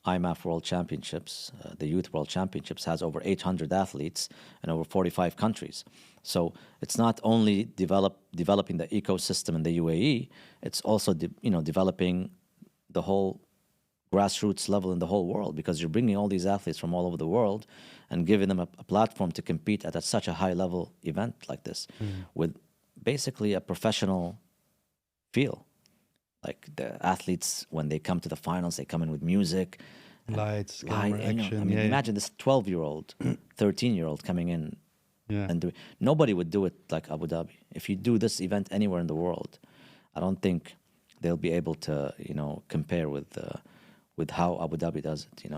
IMAF World Championships, the Youth World Championships, has over 800 athletes in over 45 countries. So it's not only developing the ecosystem in the UAE, it's also developing the whole grassroots level in the whole world, because you're bringing all these athletes from all over the world and giving them a platform to compete at such a high level event like this with basically a professional feel. Like the athletes, when they come to the finals, they come in with music, lights, camera, action. I mean, imagine this 12-year-old, 13-year-old coming in and do. Nobody would do it like Abu Dhabi. If you do this event anywhere in the world, I don't think they'll be able to, compare with how Abu Dhabi does it.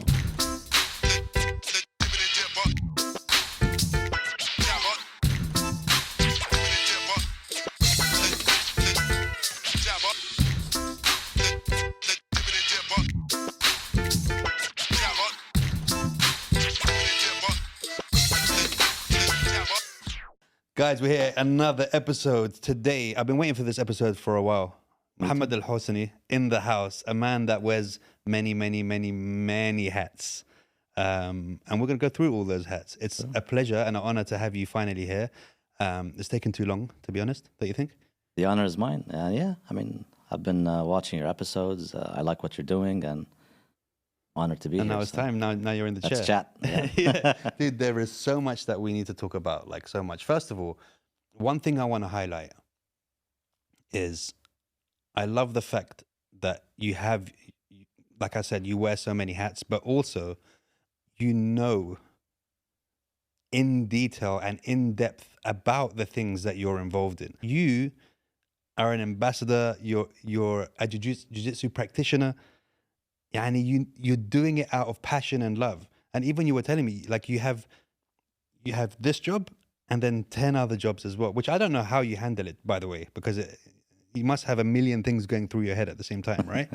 Guys, we're here, another episode today. I've been waiting for this episode for a while. Mohammed Al Hosani in the house, a man that wears many, many, many, many hats. And we're going to go through all those hats. It's a pleasure and an honor to have you finally here. It's taken too long, to be honest, don't you think? The honor is mine. Yeah, I mean, I've been watching your episodes. I like what you're doing, and honored to be here. And now it's time. Now you're in the chair. Let's chat. Yeah. Yeah. Dude, there is so much that we need to talk about, like so much. First of all, one thing I want to highlight is I love the fact that you have, like I said, you wear so many hats, but also in detail and in depth about the things that you're involved in. You are an ambassador, you're a jiu-jitsu practitioner. Yani you're doing it out of passion and love. And even you were telling me, like you have this job and then 10 other jobs as well, which I don't know how you handle it, by the way, because you must have a million things going through your head at the same time, right?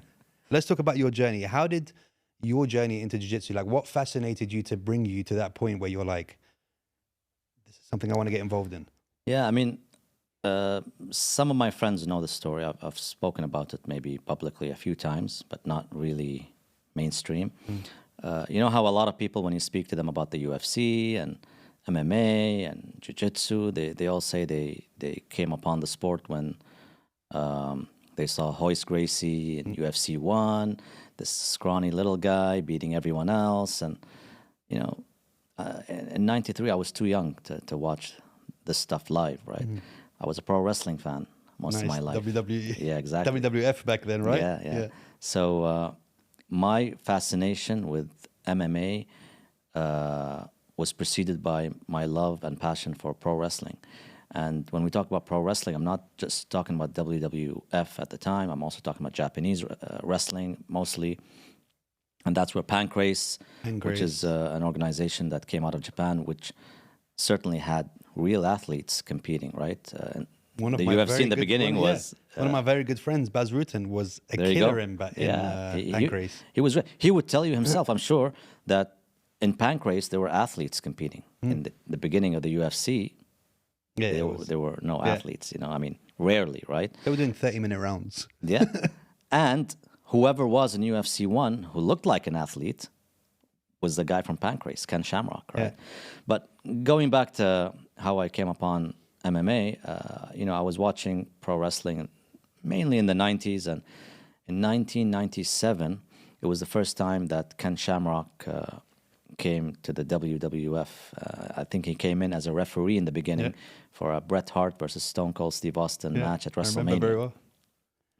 Let's talk about your journey. How did your journey into jiu-jitsu, like what fascinated you to bring you to that point where you're like, this is something I want to get involved in? Yeah, I mean, some of my friends know the story. I've spoken about it maybe publicly a few times, but not really mainstream. You know how a lot of people, when you speak to them about the UFC and MMA and jiu-jitsu, they all say they came upon the sport when they saw Hoist Gracie in UFC 1, this scrawny little guy beating everyone else. And, in 93, I was too young to watch this stuff live, right? I was a pro wrestling fan most of my life. WWE. Yeah, exactly. WWF back then, right? Yeah. So my fascination with MMA was preceded by my love and passion for pro wrestling. And when we talk about pro wrestling, I'm not just talking about WWF at the time. I'm also talking about Japanese wrestling mostly. And that's where Pancrase, which is an organization that came out of Japan, which certainly had real athletes competing, right? One of the my UFC in the beginning was... one of my very good friends, Baz Rutten, was a killer in Pancrase. He would tell you himself, I'm sure, that in Pancrase there were athletes competing. In the beginning of the UFC, there were no athletes, I mean, rarely, right? They were doing 30-minute rounds. Yeah. And whoever was in UFC 1 who looked like an athlete was the guy from Pancrase, Ken Shamrock, right? Yeah. But going back to how I came upon MMA, I was watching pro wrestling mainly in the 90s, and in 1997, it was the first time that Ken Shamrock came to the WWF. I think he came in as a referee in the beginning for a Bret Hart versus Stone Cold Steve Austin match at WrestleMania. I remember very well.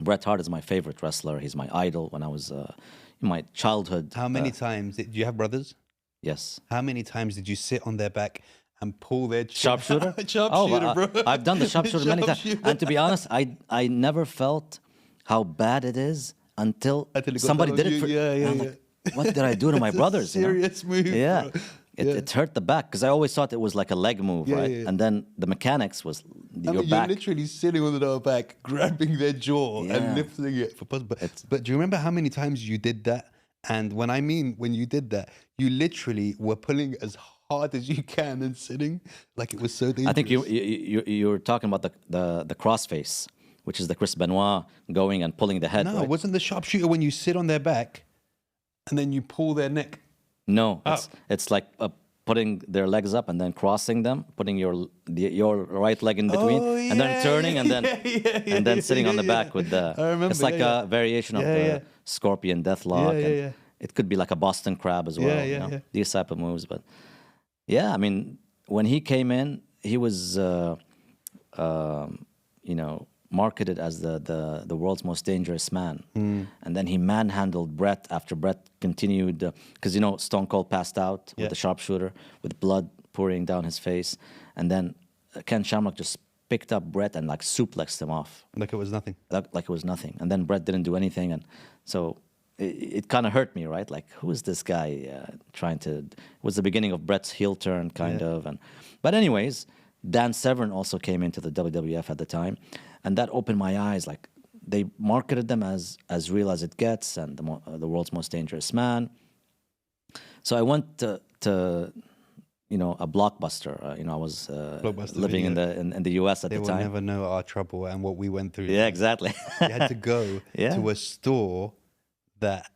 Bret Hart is my favorite wrestler. He's my idol when I was in my childhood. How many times did you have brothers? Yes. How many times did you sit on their back and pull their sharpshooter? Sharpshooter, bro. I've done the sharpshooter many times. And to be honest, I never felt how bad it is until somebody did it for me. What did I do to my brothers? Serious move. Yeah. It hurt the back, because I always thought it was like a leg move, right? Yeah. And then the mechanics was your back. You're literally sitting on their back, grabbing their jaw and lifting it. But do you remember how many times you did that? And when you did that, you literally were pulling as hard as you can and sitting like it was so dangerous. I think you're talking about the crossface, which is the Chris Benoit going and pulling the head. No, right? Wasn't the sharpshooter when you sit on their back And then you pull their neck. No, it's like putting their legs up and then crossing them, putting your right leg in between, and then turning and then sitting on the back with the. I remember, it's like a variation of the scorpion deathlock. And it could be like a Boston crab as well. These type of moves, but yeah, I mean, when he came in, he was marketed as the world's most dangerous man. And then he manhandled Brett after Brett continued, because Stone Cold passed out with the sharpshooter with blood pouring down his face, and then Ken Shamrock just picked up Brett and like suplexed him off like it was nothing. Like it was nothing. And then Brett didn't do anything, and so it kind of hurt me, right? Like, who is this guy trying to? It was the beginning of Brett's heel turn, kind of. But anyways, Dan Severn also came into the WWF at the time. And that opened my eyes. Like, they marketed them as real as it gets, and the world's most dangerous man. So I went to a Blockbuster. I was living in the US at the time. They will never know our trouble and what we went through. Yeah, exactly. You had to go to a store that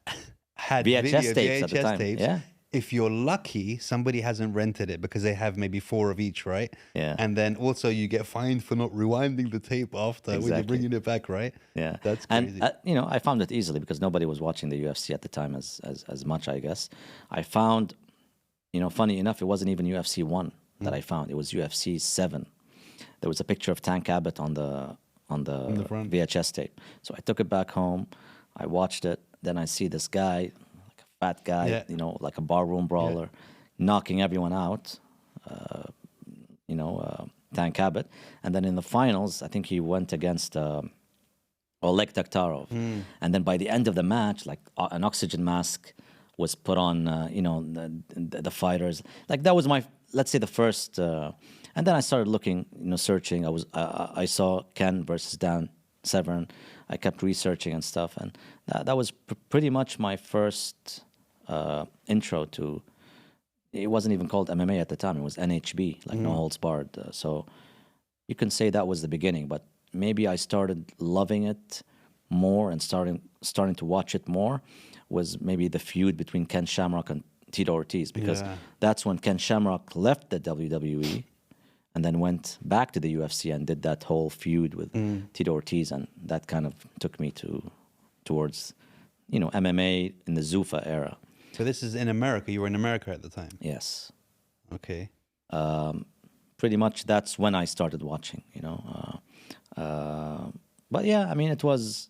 had VHS tapes at the time. Tapes. Yeah. If you're lucky, somebody hasn't rented it because they have maybe 4 of each, right? Yeah. And then also you get fined for not rewinding the tape after when you're bringing it back, right? Yeah. That's crazy. And, I found it easily because nobody was watching the UFC at the time as much, I guess. I found, funny enough, it wasn't even UFC 1 that I found. It was UFC 7. There was a picture of Tank Abbott on the front. VHS tape. So I took it back home. I watched it. Then I see this guy, fat guy, like a barroom brawler, knocking everyone out, Tank Abbott. And then in the finals, I think he went against Oleg Taktarov. And then by the end of the match, like an oxygen mask was put on, the fighters. Like that was let's say the first, and then I started looking, searching. I saw Ken versus Dan Severn. I kept researching and stuff. And that was pretty much my first intro to. It wasn't even called MMA at the time. It was NHB, like No Holds Barred. So you can say that was the beginning. But maybe I started loving it more and starting to watch it more was maybe the feud between Ken Shamrock and Tito Ortiz, because that's when Ken Shamrock left the WWE and then went back to the UFC and did that whole feud with Tito Ortiz, and that kind of took me towards MMA in the Zuffa era. So this is in America. You were in America at the time. Yes. Okay. Pretty much that's when I started watching. But yeah, I mean, it was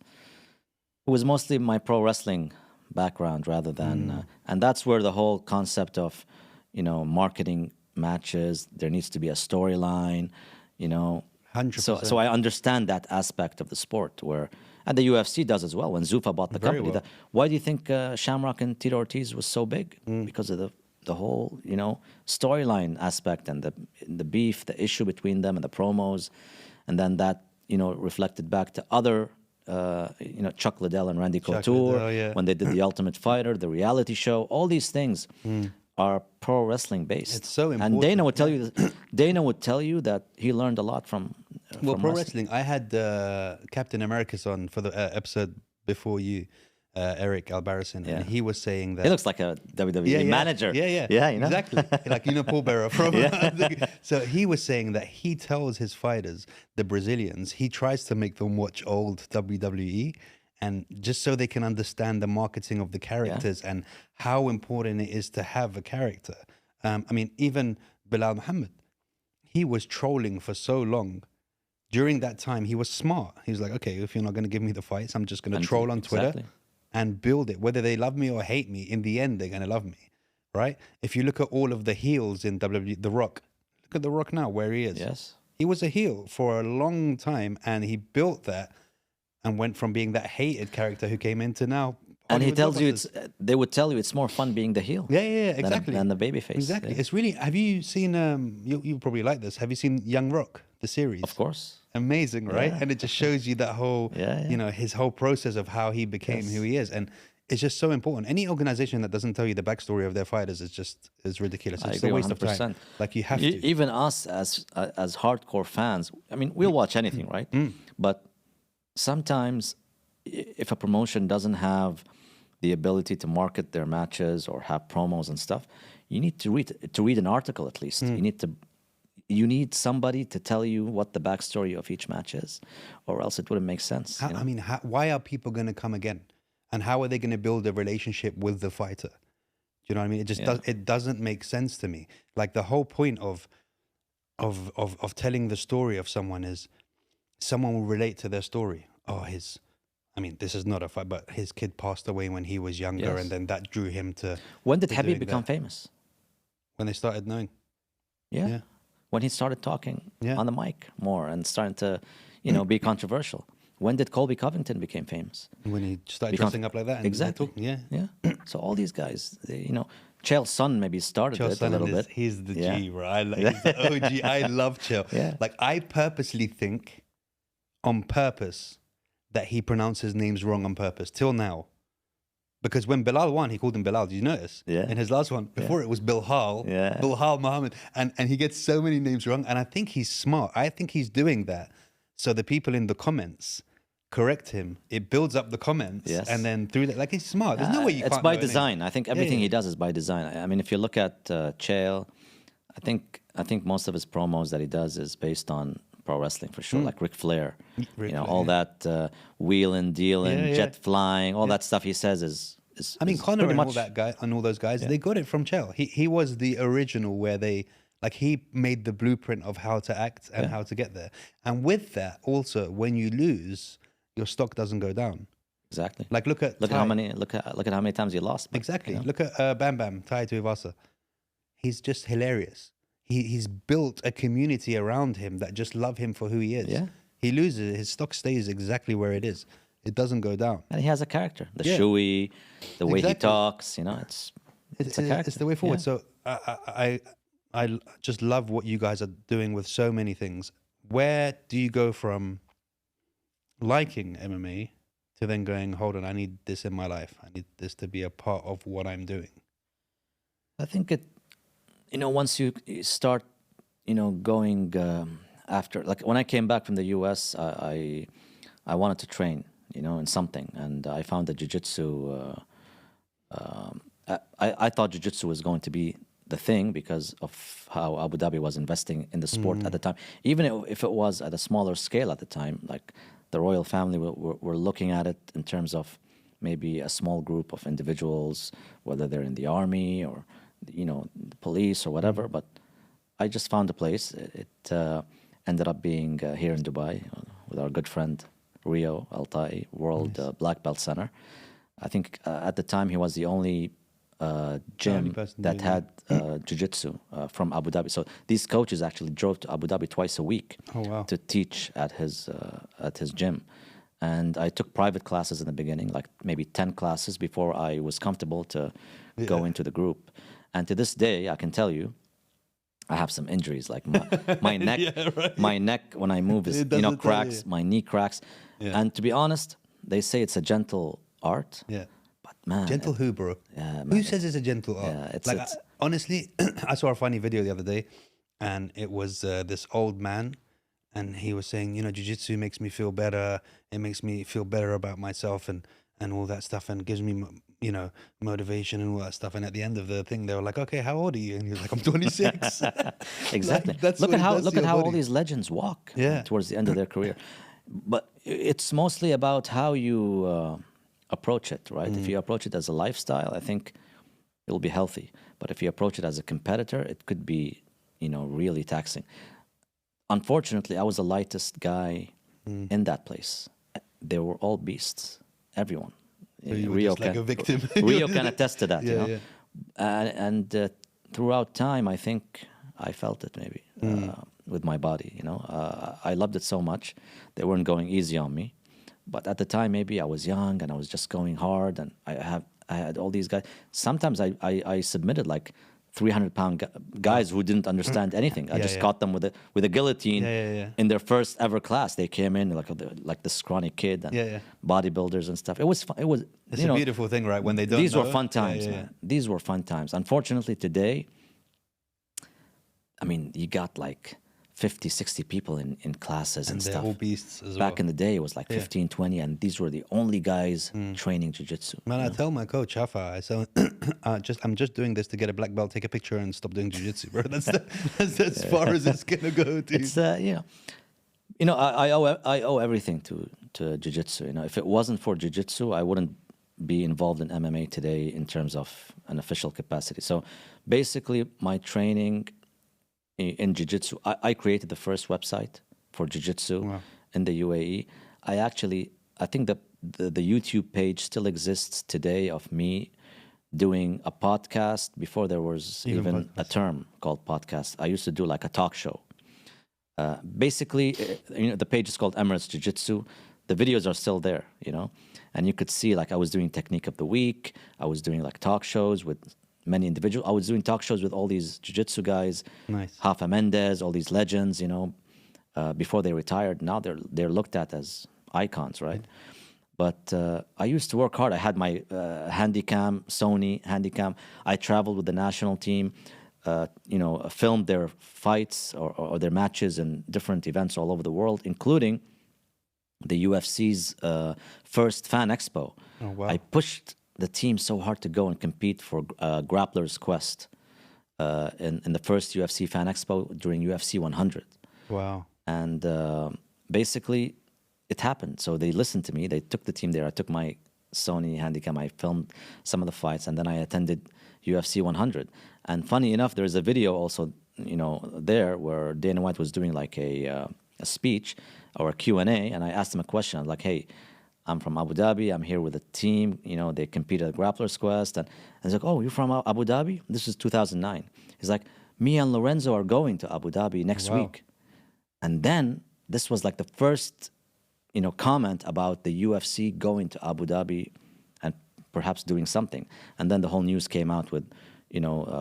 mostly my pro wrestling background rather than, and that's where the whole concept of, marketing matches. There needs to be a storyline. 100%. So I understand that aspect of the sport and the UFC does as well. When Zuffa bought the company, why do you think Shamrock and Tito Ortiz was so big? Because of the whole storyline aspect and the beef, the issue between them, and the promos, and then that reflected back to other Chuck Liddell and Randy Couture when they did the Ultimate Fighter, the reality show. All these things are pro wrestling based. It's so important. And Dana would tell you that he learned a lot from pro wrestling. I had Captain Americas on for the episode before you, Eric Albarracin, and he was saying that he looks like a WWE manager. Yeah, exactly. Like Paul Bearer from. So he was saying that he tells his fighters, the Brazilians, he tries to make them watch old WWE. And just so they can understand the marketing of the characters and how important it is to have a character. I mean, even Bilal Muhammad, he was trolling for so long. During that time, he was smart. He was like, okay, if you're not going to give me the fights, I'm just going to troll on Twitter and build it. Whether they love me or hate me, in the end, they're going to love me, right? If you look at all of the heels in WWE, The Rock, look at The Rock now, where he is. Yes. He was a heel for a long time, and he built that. And went from being that hated character who came into now. And he tells you they would tell you it's more fun being the heel. Yeah, exactly. Than the babyface. Exactly. It's really. Have you seen? You probably like this. Have you seen Young Rock, the series? Of course. Amazing, right? And it just shows you that whole, his whole process of how he became who he is, and it's just so important. Any organization that doesn't tell you the backstory of their fighters is ridiculous. It's a waste 100%. Of time. Like you have to. Even us as hardcore fans. I mean, we'll watch anything, right? But sometimes if a promotion doesn't have the ability to market their matches or have promos and stuff, you need to read an article at least. You need somebody to tell you what the backstory of each match is, or else it wouldn't make sense. How, you know? I mean, why are people going to come again? And how are they going to build a relationship with the fighter? Do you know what I mean? It just it doesn't make sense to me. Like the whole point of telling the story of someone is someone will relate to their story. Oh, I mean, this is not a fight, but his kid passed away when he was younger, and then that drew him to. When did to Habib doing become that. famous? When they started knowing. Yeah. When he started talking Yeah. on the mic more and starting to, be controversial. When did Colby Covington became famous? When he started dressing up like that. And Exactly. Yeah. So all these guys, Chael's son maybe started Chael it a little bit. He's the Yeah. G, right? He's the OG. I love Chael. Yeah. Like I purposely think, on purpose, that he pronounces names wrong on purpose till now. Because when Bilal won, he called him Bilal. Did you notice? Yeah. In his last one, before it was Bilhal. Yeah. Bilhal Mohammed, and he gets so many names wrong. And I think he's smart. I think he's doing that so the people in the comments correct him. It builds up the comments, and then through that, like he's smart. There's no way you It's can't. by know a name. design. I think everything he does is by design. I mean, if you look at Chael, I think most of his promos that he does is based on pro wrestling for sure, like Ric Flair. All that wheeling, dealing, jet flying, all that stuff he says is. I mean, is Conor pretty and much, all that guy and all those guys, they got it from Chael. He was the original where he made the blueprint of how to act and how to get there. And with that, also, when you lose, your stock doesn't go down. Exactly. Like look at how many times you lost. Exactly. Look at Bam Bam, Tai Tuivasa. He's just hilarious. He's built a community around him that just love him for who he is. Yeah. He loses, his stock stays exactly where it is. It doesn't go down. And he has a character. The shoey, the way he talks, it's a character. It's the way forward. Yeah. So I just love what you guys are doing with so many things. Where do you go from liking MMA to then going, hold on, I need this in my life. I need this to be a part of what I'm doing. I think once you start, going after, like when I came back from the US, I wanted to train, in something. And I found that jiu-jitsu, I thought jiu-jitsu was going to be the thing because of how Abu Dhabi was investing in the sport at the time. Even if it was at a smaller scale at the time, like the royal family were looking at it in terms of maybe a small group of individuals, whether they're in the army or, the police or whatever. But I just found a place. It ended up being here in Dubai with our good friend Rio Altai, World Black Belt Center. I think at the time he was the only gym that had jiu-jitsu from Abu Dhabi. So these coaches actually drove to Abu Dhabi twice a week to teach at his gym. And I took private classes in the beginning, like maybe 10 classes before I was comfortable to go into the group. And to this day, I can tell you, I have some injuries, like my neck. My neck when I move is cracks. My knee cracks. And to be honest, they say it's a gentle art. Yeah. But man, gentle who, bro? Yeah, man, who says it's a gentle art? Yeah, it's honestly, I saw a funny video the other day, and it was this old man, and he was saying, jiu-jitsu makes me feel better. It makes me feel better about myself and all that stuff, and gives me motivation and all that stuff. And at the end of the thing, they were like, "Okay, how old are you?" And he was like, "I'm 26." Exactly. Like, look at how all these legends walk towards the end of their career. But it's mostly about how you approach it, right? If you approach it as a lifestyle, I think it'll be healthy. But if you approach it as a competitor, it could be, really taxing. Unfortunately, I was the lightest guy in that place. They were all beasts, everyone. So you were just like a victim. Rio can attest to that, Yeah. And throughout time, I think I felt it maybe with my body. I loved it so much. They weren't going easy on me, but at the time, maybe I was young and I was just going hard, and I had all these guys. Sometimes I submitted like 300-pound guys who didn't understand anything. I just caught them with a guillotine in their first ever class. They came in like the scrawny kid and bodybuilders and stuff. It was fun. It's a beautiful thing, right? When they don't. These were fun times, man. These were fun times. Unfortunately, today, I mean, you got like 50, 60 people in classes and they're stuff. all beasts as Back well. in the day, it was like 15, 20, and these were the only guys training jiu-jitsu. Man, I tell my coach, Hafa, I say, I'm just doing this to get a black belt, take a picture, and stop doing jiu-jitsu, bro. That's as far as it's gonna go, dude. It's I owe everything to jiu-jitsu. If it wasn't for jiu-jitsu, I wouldn't be involved in MMA today in terms of an official capacity. So basically, my training in jiu-jitsu, I created the first website for jiu-jitsu in the UAE. I think the YouTube page still exists today of me doing a podcast before there was even a term called podcast. I used to do like a talk show. Basically, the page is called Emirates Jiu-Jitsu. The videos are still there, and you could see like I was doing Technique of the Week. I was doing like talk shows with many individuals. I was doing talk shows with all these jiu-jitsu guys, Nice. Hafa Mendez, all these legends, before they retired. Now they're looked at as icons, right? But I used to work hard. I had my Sony Handycam. I traveled with the national team, filmed their fights or their matches and different events all over the world, including the UFC's first fan expo. Oh, wow. I pushed the team so hard to go and compete for Grappler's Quest in the first UFC fan expo during UFC 100. Wow. And basically, it happened. So they listened to me. They took the team there. I took my Sony Handycam. I filmed some of the fights, and then I attended UFC 100. And funny enough, there's a video also, there where Dana White was doing like a speech or a Q&A, and I asked him a question. I was like, hey, I'm from Abu Dhabi. I'm here with a team. They competed at Grappler's Quest. And he's like, oh, you're from Abu Dhabi? This is 2009. He's like, me and Lorenzo are going to Abu Dhabi next week. And then this was like the first, comment about the UFC going to Abu Dhabi and perhaps doing something. And then the whole news came out with,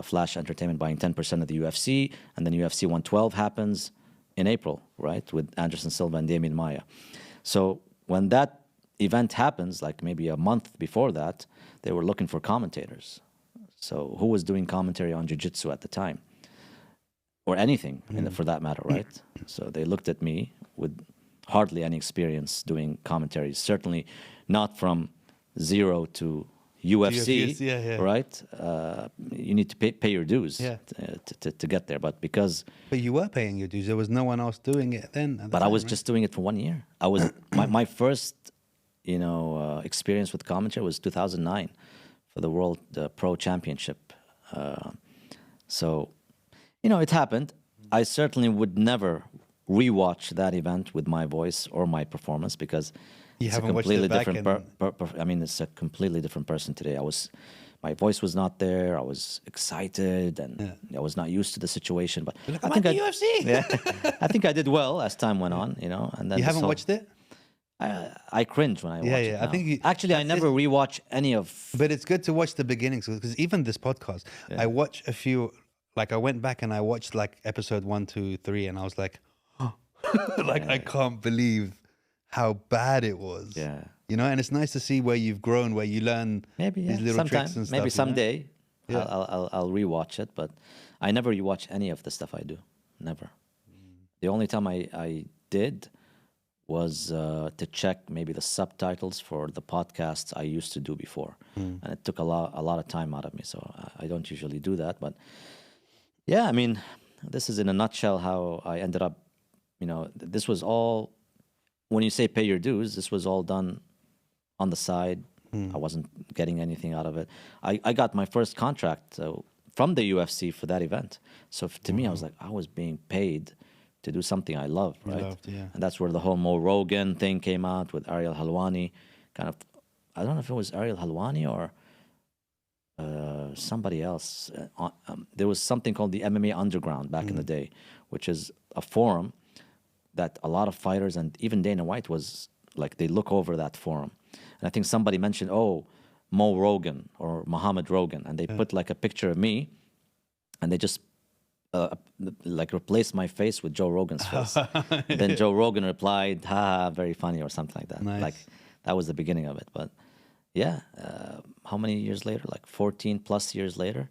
Flash Entertainment buying 10% of the UFC. And then UFC 112 happens in April, right? With Anderson Silva and Damian Maia. So when that event happens, like maybe a month before that, they were looking for commentators. So who was doing commentary on jiu-jitsu at the time? Or anything, for that matter, right? So they looked at me with hardly any experience doing commentaries. Certainly not from zero to UFC, right? You need to pay your dues to get there. But because... But you were paying your dues. There was no one else doing it then. But I was just doing it for 1 year. I was my first, experience with commentary was 2009 for the World Pro Championship. So... it happened. I certainly would never rewatch that event with my voice or my performance because it's a completely different. It's a completely different person today. My voice was not there. I was excited and I was not used to the situation. But I think the UFC. I think I did well as time went on. And then you haven't watched it. I cringe when I watch it. Now. I think I never rewatch any of. But it's good to watch the beginnings because even this podcast, I watch a few. Like I went back and I watched like episode 1, 2, 3, and I was like, I can't believe how bad it was. Yeah. And it's nice to see where you've grown, where you learn these little tricks and stuff. Maybe someday I'll rewatch it, but I never rewatch any of the stuff I do. Never. The only time I did was to check maybe the subtitles for the podcasts I used to do before. And it took a lot of time out of me, so I don't usually do that, but yeah, this is in a nutshell how I ended up, this was all, when you say pay your dues, this was all done on the side. I wasn't getting anything out of it. I got my first contract from the UFC for that event. So to me, I was like, I was being paid to do something I love, right? And that's where the whole Mo Rogan thing came out with Ariel Helwani. I don't know if it was Ariel Helwani or somebody else. There was something called the MMA Underground back in the day, which is a forum that a lot of fighters and even Dana White was like, they look over that forum. And I think somebody mentioned, Mo Rogan or Mohammed Rogan, and they put like a picture of me and they just replaced my face with Joe Rogan's face. Then Joe Rogan replied, ha, very funny or something like that. Nice. Like that was the beginning of it. But yeah, how many years later? Like 14 plus years later,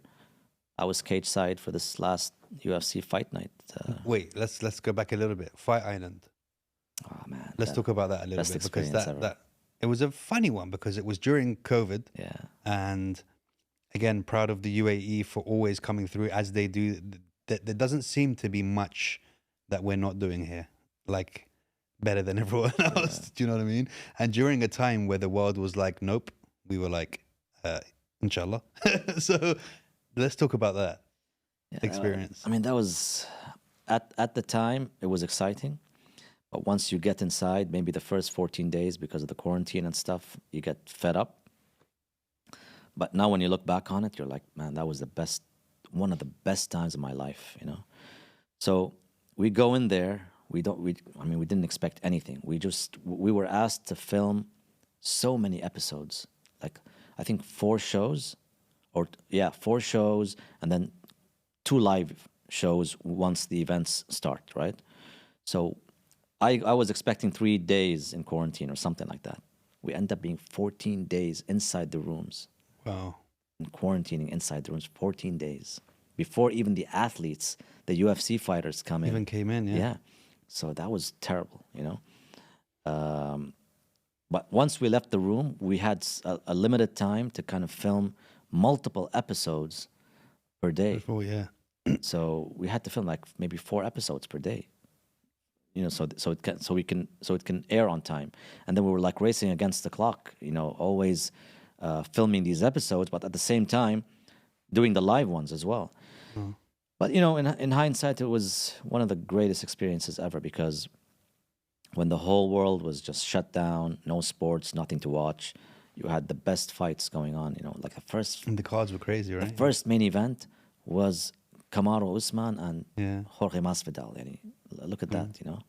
I was cage side for this last UFC fight night. Wait, let's go back a little bit. Fight Island. Oh man, Let's talk about that a little best bit, because experience ever. that it was a funny one, because it was during COVID. Yeah, And again, proud of the UAE for always coming through as they do. There doesn't seem to be much that we're not doing here, like better than everyone else. Do you know what I mean? And during a time where the world was like, nope, we were like, inshallah. So let's talk about that experience. I mean, that was at the time it was exciting, but once you get inside, maybe the first 14 days because of the quarantine and stuff, you get fed up. But now when you look back on it, you're like, man, that was one of the best times of my life, you know? So we go in there, we didn't expect anything. We were asked to film so many episodes, like I think 4 shows, 4 shows, and then 2 live shows once the events start, right? So I was expecting 3 days in quarantine or something like that. We end up being 14 days inside the rooms. Wow. And quarantining inside the rooms 14 days before even the athletes, the UFC fighters come in. Even came in, yeah. Yeah. So that was terrible, you know. But once we left the room, we had a limited time to kind of film multiple episodes per day. Before, yeah. So we had to film like maybe 4 episodes per day. You know, so it can air on time. And then we were like racing against the clock, you know, always filming these episodes, but at the same time doing the live ones as well. But you know, in hindsight, it was one of the greatest experiences ever, because when the whole world was just shut down, no sports, nothing to watch, you had the best fights going on. You know, like and the cards were crazy, right? the first main event was Kamaru Usman and Yeah. Jorge Masvidal. Look at that, you know.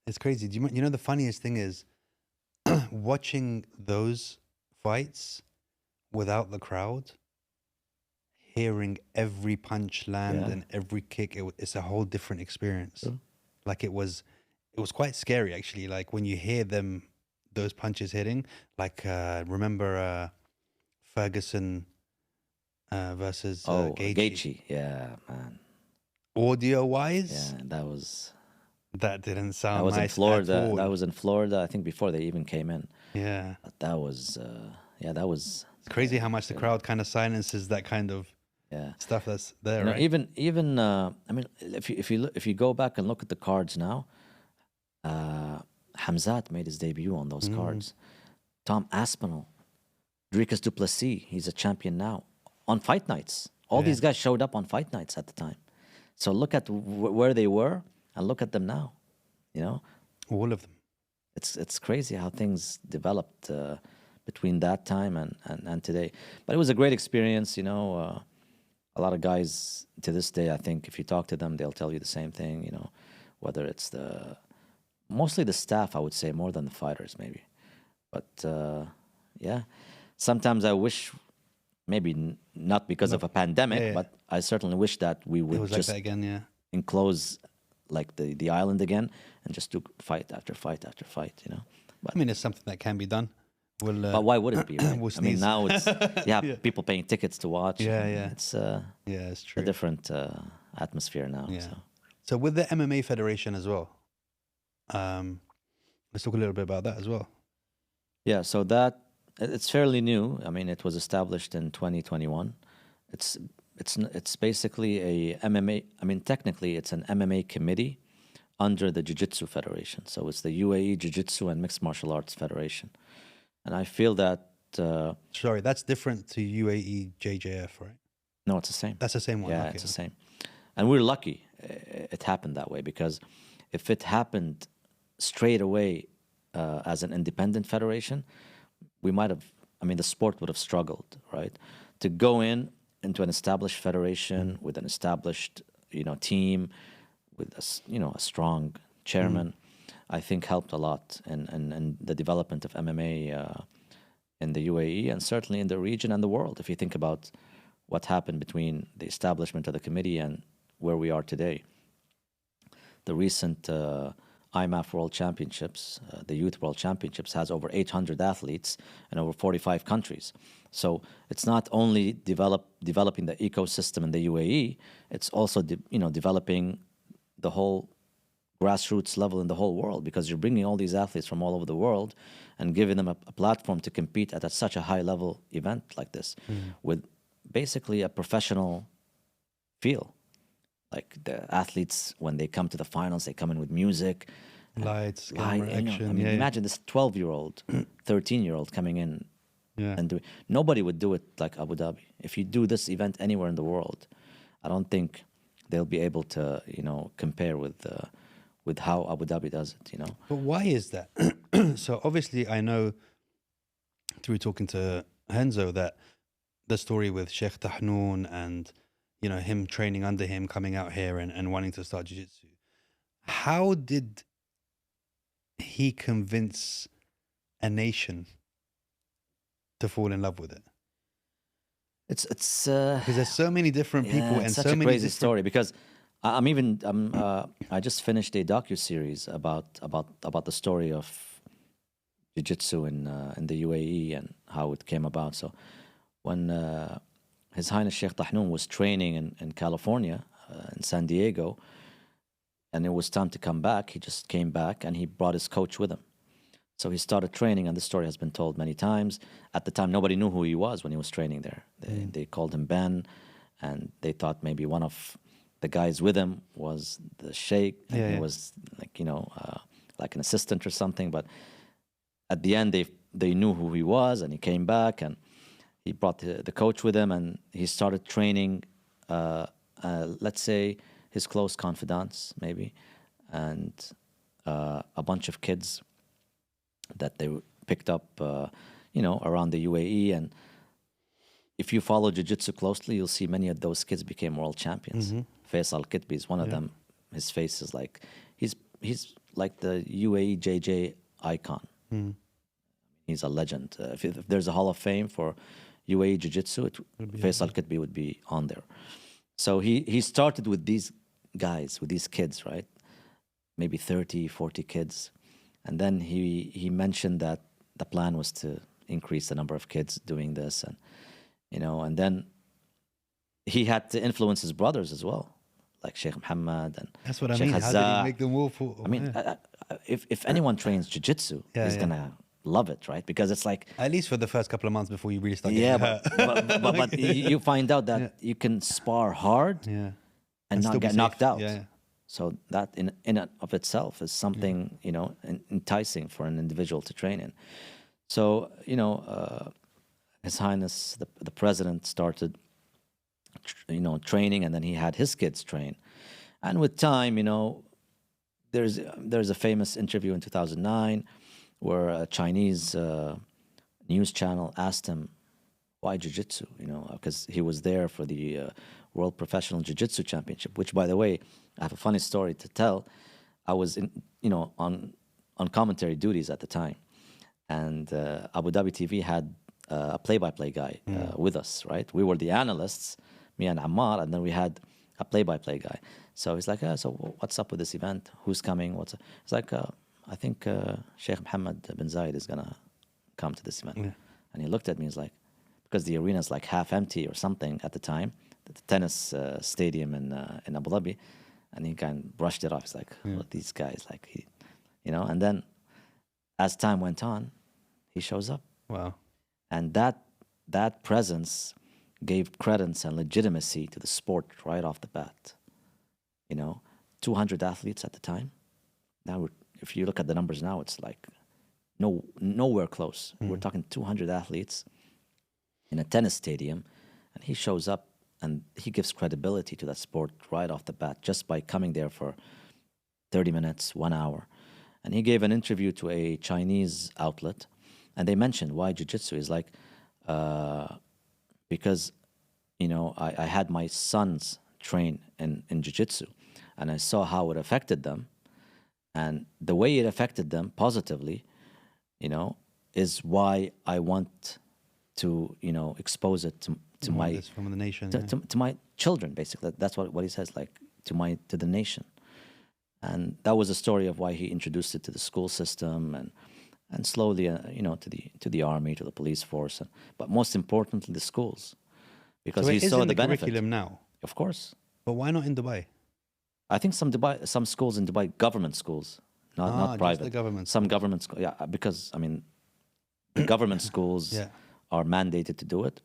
It's crazy. You know, the funniest thing is watching those fights without the crowd, hearing every punch land and every kick. It's a whole different experience. Like it was quite scary, actually. Like when you hear those punches hitting, like remember Ferguson versus Gaethje. Yeah, man. Audio wise, Yeah, that didn't sound that was nice in Florida. at all. That was in Florida, I think, before they even came in. Yeah. But that was It's crazy how much the crowd kind of silences that kind of stuff that's there, you know, right? even I mean, if you go back and look at the cards now, Hamzat made his debut on those cards. Tom Aspinall, Dricus du Plessis, he's a champion now on fight nights. All these guys showed up on fight nights at the time. So look at where they were and look at them now. You know, All of them. it's crazy how things developed between that time and today. But it was a great experience. You know, a lot of guys to this day, I think, if you talk to them, they'll tell you the same thing. You know, whether it's mostly the staff, I would say, more than the fighters, maybe. But yeah, sometimes I wish, maybe not because of a pandemic, but I certainly wish that we would It was just like that again, yeah. enclose like the island again and just do fight after fight after fight, you know. I mean, it's something that can be done. But why would it be? Right? we'll I mean, sneeze. now it's people paying tickets to watch. Yeah, yeah. It's Yeah, it's a true. different atmosphere now. Yeah. So. So with the MMA Federation as well, let's talk a little bit about that as well. Yeah, so it's fairly new. I mean, it was established in 2021. It's basically a MMA. I mean, technically, it's an MMA committee under the Jiu-Jitsu Federation. So it's the UAE Jiu-Jitsu and Mixed Martial Arts Federation. And I feel that Sorry, that's different to UAE JJF, right? no, it's the same. That's the same one. Yeah, okay. it's the same. And we're lucky it happened that way, because if it happened straight away as an independent federation, we might have, I mean, the sport would have struggled, right? To go into an established federation with an established, you know, team, with a strong chairman, I think helped a lot in the development of MMA in the UAE and certainly in the region and the world. If you think about what happened between the establishment of the committee and where we are today, the recent IMAF World Championships, the Youth World Championships, has over 800 athletes in over 45 countries. So it's not only developing the ecosystem in the UAE, it's also developing the whole grassroots level in the whole world, because you're bringing all these athletes from all over the world and giving them a platform to compete at such a high level event like this with basically a professional feel. Like the athletes, when they come to the finals, they come in with music, lights, camera, action. I mean, imagine this 12-year-old, 13-year-old coming in and doing. Nobody would do it like Abu Dhabi. If you do this event anywhere in the world, I don't think they'll be able to, compare with how Abu Dhabi does it. But why is that? So obviously, I know through talking to Henzo that the story with Sheikh Tahnoon and him training under him, coming out here and wanting to start jiu-jitsu. How did he convince a nation to fall in love with it? It's because there's so many different people and it's such so a many crazy different... story. Because I just finished a docu-series about the story of jiu-jitsu in the UAE and how it came about. So when His Highness Sheikh Tahnoon was training in California, in San Diego, and it was time to come back. He just came back and he brought his coach with him. So he started training, and this story has been told many times. At the time, nobody knew who he was when he was training there. They called him Ben, and they thought maybe one of the guys with him was the sheikh, and he was like an assistant or something. But at the end, they knew who he was, and he came back, and he brought the coach with him, and he started training, let's say, his close confidants, maybe, and a bunch of kids that they picked up, around the UAE. And if you follow jiu-jitsu closely, you'll see many of those kids became world champions. Faisal Kitbi is one of them. His face is like, he's like the UAE JJ icon. He's a legend. If there's a Hall of Fame for UAE Jiu-Jitsu, Faisal Kitbi would be on there. So he started with these guys, with these kids, right? Maybe 30, 40 kids. And then he mentioned that the plan was to increase the number of kids doing this. And, and then he had to influence his brothers as well, like Sheikh Mohammed and That's what I Sheikh mean. Hazza. How did he make them all for? I mean, if anyone trains jiu-jitsu, he's going to love it, right? Because it's like... At least for the first couple of months before you really start getting hurt. but you find out that you can spar hard and not get knocked out. So that in and of itself is something, enticing for an individual to train in. So, His Highness, the president, started, training, and then he had his kids train. And with time, there's a famous interview in 2009 where a Chinese news channel asked him, why jiu-jitsu? Because he was there for the World Professional Jiu-Jitsu Championship, which, by the way, I have a funny story to tell. I was on commentary duties at the time, and Abu Dhabi TV had a play-by-play guy with us, right? We were the analysts, me and Ammar, and then we had a play-by-play guy. So he's like, so what's up with this event? Who's coming? It's like, I think Sheikh Mohammed bin Zayed is gonna come to this event. And he looked at me, he's like, because the arena's like half empty or something at the time, the tennis stadium in Abu Dhabi, and he kind of brushed it off. He's like, oh, these guys, like, and then as time went on, he shows up. Wow. And that presence gave credence and legitimacy to the sport right off the bat. 200 athletes at the time. Now, if you look at the numbers now, it's like nowhere close. We're talking 200 athletes in a tennis stadium, and he shows up and he gives credibility to that sport right off the bat just by coming there for 30 minutes, 1 hour. And he gave an interview to a Chinese outlet, and they mentioned why jiu-jitsu is like, because, I had my sons train in jiu-jitsu, and I saw how it affected them. And the way it affected them positively, is why I want to, expose it to my from the nation, to my children. Basically, that's what he says, like to the nation. And that was a story of why he introduced it to the school system and slowly, to the army, to the police force, but most importantly, the schools, because So he it is saw in the the benefit. curriculum now. Of course, But why not in Dubai? I think some schools in Dubai, government schools, not Just private. the government Some schools. government schools, yeah, because I mean, the government schools Yeah. are mandated to do it,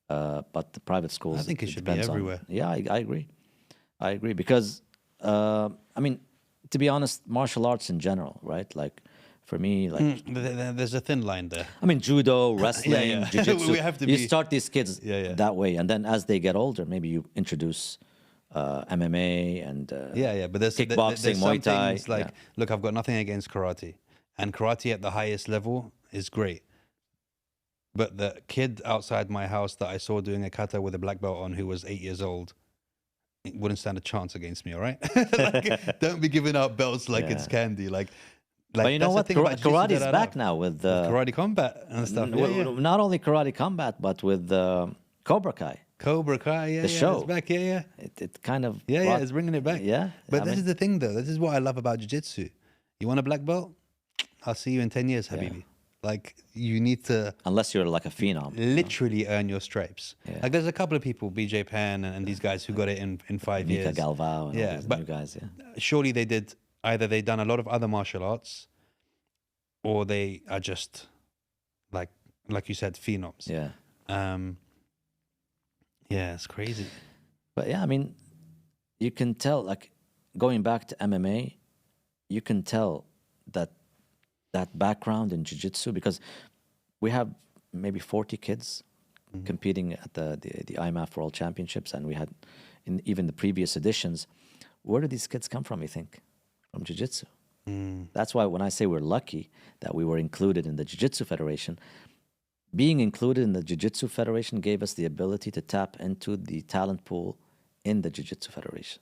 but the private schools. I think it should be depends on- everywhere. Yeah, I agree. I agree because I mean, to be honest, martial arts in general, right? Like for me, like There's a thin line there. I mean, judo, wrestling, yeah. jiu-jitsu. We have to you be- start these kids Yeah. that way, and then as they get older, maybe you introduce MMA and Yeah, but there's kickboxing, there's Muay some Thai. things like, look, I've got nothing against karate, and karate at the highest level is great. But the kid outside my house that I saw doing a kata with a black belt on, who was 8 years old, it wouldn't stand a chance against me. All right, like, don't be giving out belts like it's Yeah. candy. Like But you know that's the what? thing about jiu-jitsu Karate is that I back love. now with Karate combat and stuff. Yeah. not only karate combat, but with Cobra Kai. Cobra Kai, yeah, The show. it's back, yeah. It kind of Yeah, it's bringing it back. Yeah, But I this mean- is the thing, though. This is what I love about jiu-jitsu. You want a black belt? I'll see you in 10 years, Habibi. Like, you need to unless you're like a phenom. literally earn your stripes. Yeah. Like, there's a couple of people, BJ Penn and these guys who got it in 5 Mika years. Galvao and Yeah, all these but- new guys. Yeah, Surely they did, either they done a lot of other martial arts or they are just, like you said, phenoms. yeah. Yeah, it's crazy. But yeah, I mean, you can tell, like, going back to MMA, you can tell that background in jiu-jitsu, because we have maybe 40 kids competing at the IMAF World Championships, and we had in even the previous editions. Where do these kids come from, you think? From jiu-jitsu. That's why when I say we're lucky that we were included in the Jiu-Jitsu Federation, being included in the Jiu-Jitsu Federation gave us the ability to tap into the talent pool in the Jiu-Jitsu Federation.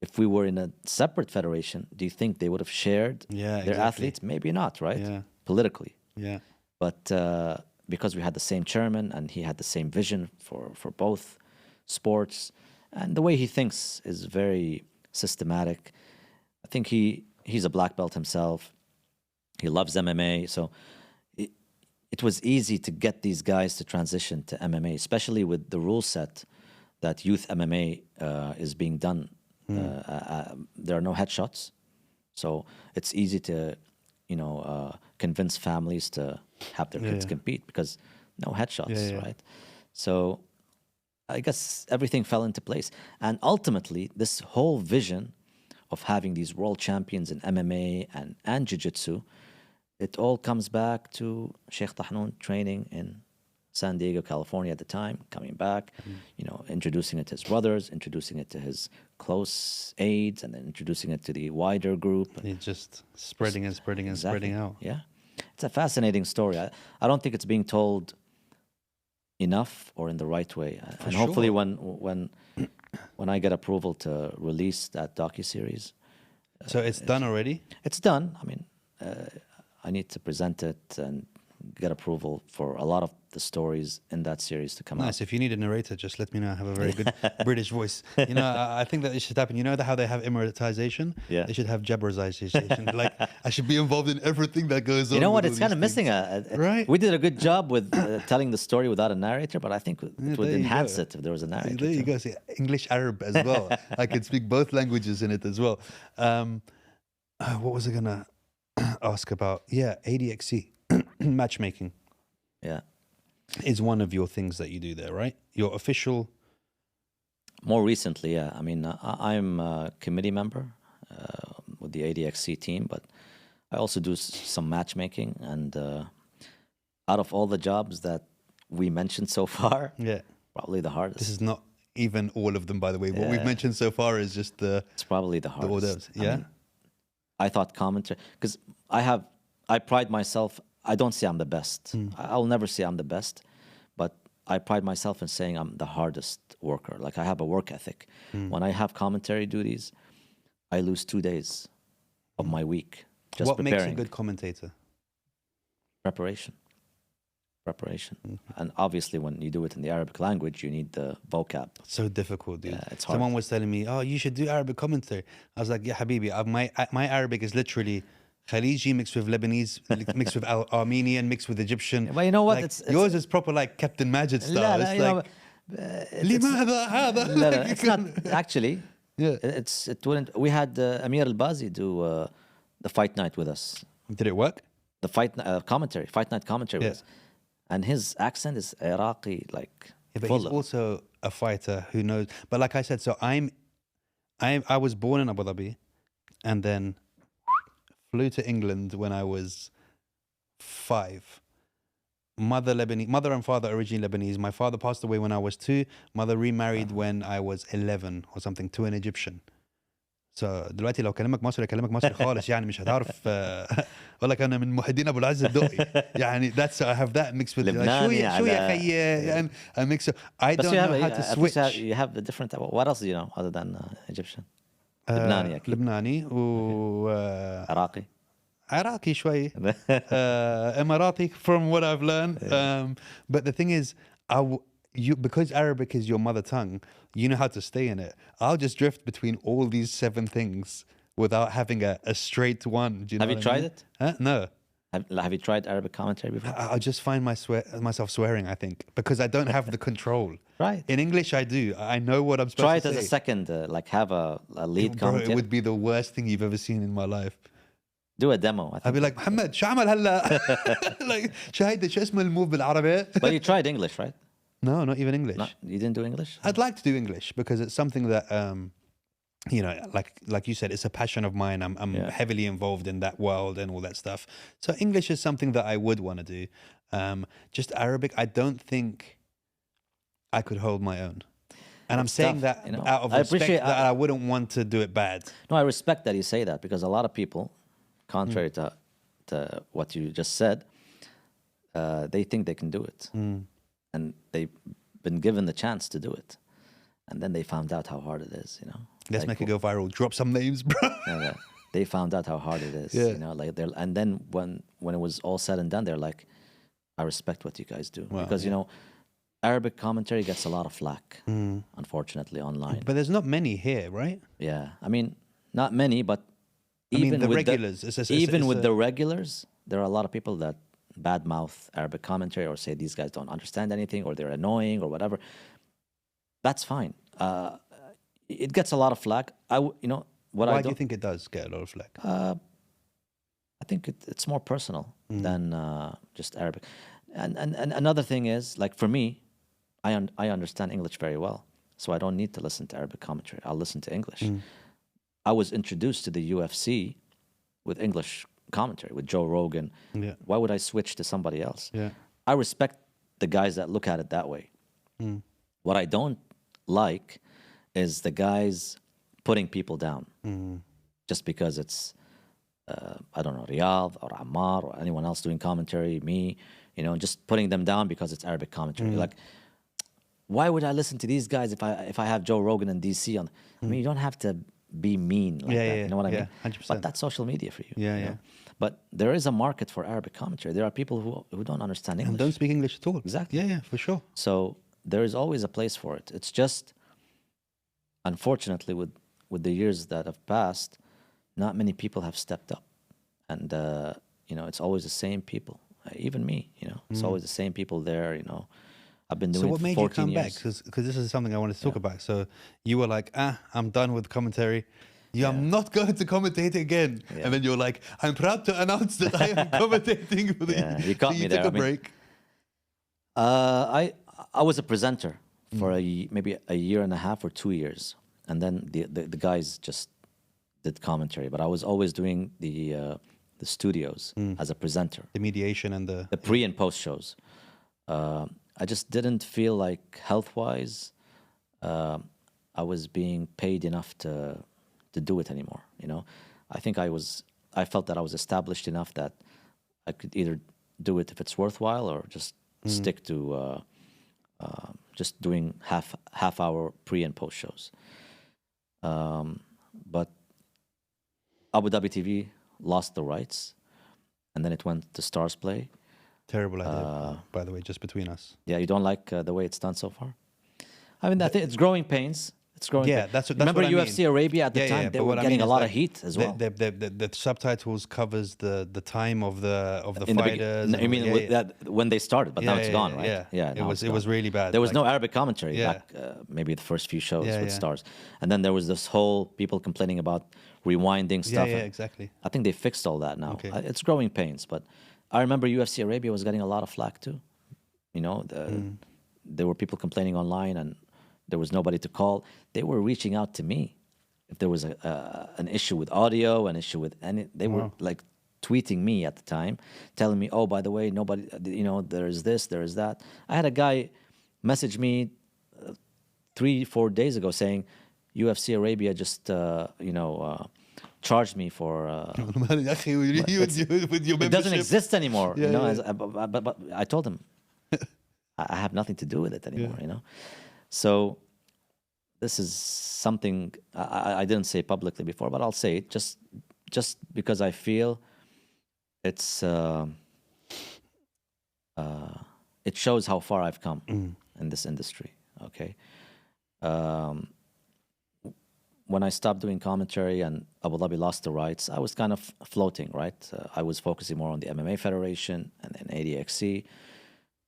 If we were in a separate federation, do you think they would have shared Yeah, their exactly. athletes? Maybe not, right? Yeah. Politically. Yeah. But because we had the same chairman and he had the same vision for both sports, and the way he thinks is very systematic. I think he's a black belt himself. He loves MMA. So it was easy to get these guys to transition to MMA, especially with the rule set that youth MMA is being done. There are no headshots. So it's easy to, convince families to have their kids compete because no headshots, right? So I guess everything fell into place. And ultimately, this whole vision of having these world champions in MMA and Jiu-Jitsu, it all comes back to Sheikh Tahnoun training in San Diego, California at the time, coming back, introducing it to his brothers, introducing it to his close aides, and then introducing it to the wider group. It's just spreading and spreading and spreading out. Yeah. It's a fascinating story. I don't think it's being told enough or in the right way. And hopefully sure. when I get approval to release that docuseries, So it's done already? it's done. I mean, I need to present it and get approval for a lot of the stories in that series to come out. Nice. If you need a narrator, just let me know. I have a very good British voice. I think that it should happen. You know how they have Emiratization? Yeah. They should have Jibberization. Like, I should be involved in everything that goes on. You know what? with It's all kind of these missing things. a Right. We did a good job with telling the story without a narrator, but I think it would there you enhance go. it if there was a narrator. There you too. go. See, English, Arab as well. I could speak both languages in it as well. What was I going to ask about? Yeah, ADXC, matchmaking. Yeah. Is one of your things that you do there, right? Your official. More recently, yeah. I mean, I'm a committee member with the ADXC team, but I also do some matchmaking. And out of all the jobs that we mentioned so far, Yeah. probably the hardest. This is not even all of them, by the way. What we've mentioned so far is just It's probably the hardest. hors d'oeuvres. Yeah. I thought commentary, because I pride myself. I don't say I'm the best. I'll never say I'm the best, but I pride myself in saying I'm the hardest worker. Like, I have a work ethic. When I have commentary duties, I lose 2 days of my week just What preparing. makes a good commentator? Preparation. preparation. And obviously, when you do it in the Arabic language, you need the vocab. So difficult, dude. Yeah, it's hard. Someone was telling me, "Oh, you should do Arabic commentary." I was like, "Yeah, Habibi, my Arabic is literally Khaliji mixed with Lebanese, mixed with Armenian, mixed with Egyptian." But you know what? Like, It's yours is proper like Captain Majid لا, style. لا, It's you know, like, it's لماذا هذا؟ لا, لا, it's not actually. Yeah. It wouldn't. We had Amir Al-Bazi do the fight night with us. Did it work? The fight night commentary with us, and his accent is Iraqi, like Yeah, but full he's of- also a fighter who knows. But like I said, so I was born in Abu Dhabi, and then flew to England when I was 5. Mother and father originally Lebanese. My father passed away when I was 2. Mother remarried when I was 11 or something to an Egyptian. So دلوقتي لو كلامك مصري كلامك مصري خالص يعني مش هتعرف اقول لك انا من محدين ابو العز الدقي يعني that's I have that mixed with لبناني شو يا على- خي and I mix it. I But don't you have, know how to at switch. least you have the different. What else do you know other than Egyptian? لبناني أكيد. لبناني و عراقي. عراقي شوي Emirati from what I've learned. But the thing is, because Arabic is your mother tongue, you know how to stay in it. I'll just drift between all these 7 things without having a straight one. Do you know Have you what I tried mean? it? Huh? No. Have you tried Arabic commentary before? I'll just find myself swearing, I think, because I don't have the control. Right. In English, I do. I know what I'm supposed Try it to as say. a second, like have a lead Bro, commentator. it would be the worst thing you've ever seen in my life. Do a demo. I I'd think. be like, محمد شو عمل هلا؟ like شو اسمه الموف بالعربي؟ But you tried English, right? No, not even English. You didn't do English? I'd like to do English because it's something that you know, like you said, it's a passion of mine. I'm Yeah. heavily involved in that world and all that stuff. So English is something that I would want to do. Just Arabic, I don't think I could hold my own. And I'm It's saying tough, that you know. out of I respect appreciate- that I wouldn't want to do it bad. No, I respect that you say that because a lot of people, contrary to what you just said, they think they can do it. And they've been given the chance to do it. And then they found out how hard it is, you know. Let's make it go viral. Drop some names, bro. Yeah, they found out how hard it is, Yeah. you know. Like and then when it was all said and done, they're like, I respect what you guys do because you know, Arabic commentary gets a lot of flack, unfortunately, online. But there's not many here, right? Yeah, I mean, not many, but I mean, even the with regulars. even it's with the regulars, there are a lot of people that badmouth Arabic commentary or say these guys don't understand anything or they're annoying or whatever. That's fine. It gets a lot of flack. You know what Why I do you think it does get a lot of flack? I think it's more personal than just Arabic. And another thing is, like for me, I understand English very well, so I don't need to listen to Arabic commentary. I'll listen to English. I was introduced to the UFC with English commentary with Joe Rogan. Yeah. Why would I switch to somebody else? Yeah. I respect the guys that look at it that way. What I don't like is the guys putting people down just because it's I don't know, Riyadh or Ammar or anyone else doing commentary, me, you know, just putting them down because it's Arabic commentary. Like, why would I listen to these guys if I have Joe Rogan and DC on? I mean, you don't have to be mean like that. You know what I mean? 100%. But that's social media for you. Yeah, you yeah. know? But there is a market for Arabic commentary. There are people who don't understand English. And don't speak English at all. Exactly. Yeah, yeah, for sure. So there is always a place for it. It's just, unfortunately, with the years that have passed, not many people have stepped up. And, you know, it's always the same people. Even me, you know, it's always the same people there, you know. I've been doing So what it made for you 14 come back? years. Because this is something I wanted to talk about. So you were like, I'm done with commentary. I'm not going to commentate again. Yeah. And then you're like, I'm proud to announce that I am commentating for the Yeah, you caught so me you there. took I a mean, break. I was a presenter for maybe a year and a half or 2 years. And then the guys just did commentary. But I was always doing the studios as a presenter. The mediation and The pre and post shows. I just didn't feel like health-wise I was being paid enough to do it anymore. You know, I felt that I was established enough that I could either do it if it's worthwhile or just stick to just doing half-hour pre and post shows. But Abu Dhabi TV lost the rights, and then it went to Stars Play. Terrible idea, by the way, just between us. Yeah, you don't like the way it's done so far? I mean, I think it's growing pains. It's growing. Yeah, that's Remember what I UFC mean. Arabia at the time? Yeah, They but were what I getting mean a is, lot like, of heat as well. The subtitles covers the time of the In the fighters. I mean, with that, when they started, but now it's gone, right? Yeah. Now It was really bad. There was like, no Arabic commentary Yeah. back, maybe the first few shows Yeah, with yeah. stars, and then there was this whole people complaining about rewinding stuff. Yeah, and exactly. I think they fixed all that now. Okay. It's growing pains, but I remember UFC Arabia was getting a lot of flack too. You know, there were people complaining online, and there was nobody to call. They were reaching out to me if there was an issue with audio, an issue with any. They were like tweeting me at the time, telling me, "Oh, by the way, nobody, you know, there is this, there is that." I had a guy message me 3-4 days ago saying, "UFC Arabia just, charged me for." It doesn't exist anymore, Yeah, you know. yeah. But I told him, I have nothing to do with it anymore, you know. So this is something I didn't say publicly before, but I'll say it just because I feel it's it shows how far I've come in this industry. Okay. When I stopped doing commentary and Abu Dhabi lost the rights, I was kind of floating, right? I was focusing more on the MMA Federation and then ADXC.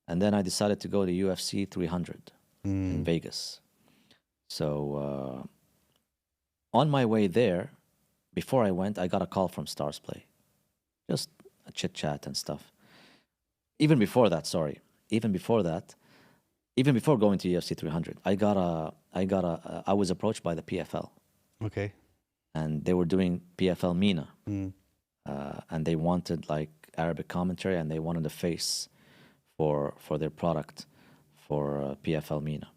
And then I decided to go to UFC 300 in Vegas. So on my way there, before I went, I got a call from Stars Play. Just a chit chat and stuff. Even before that, even before going to UFC 300, I was approached by the PFL. Okay. And they were doing PFL MENA. And they wanted like Arabic commentary, and they wanted a face for their product for PFL MENA.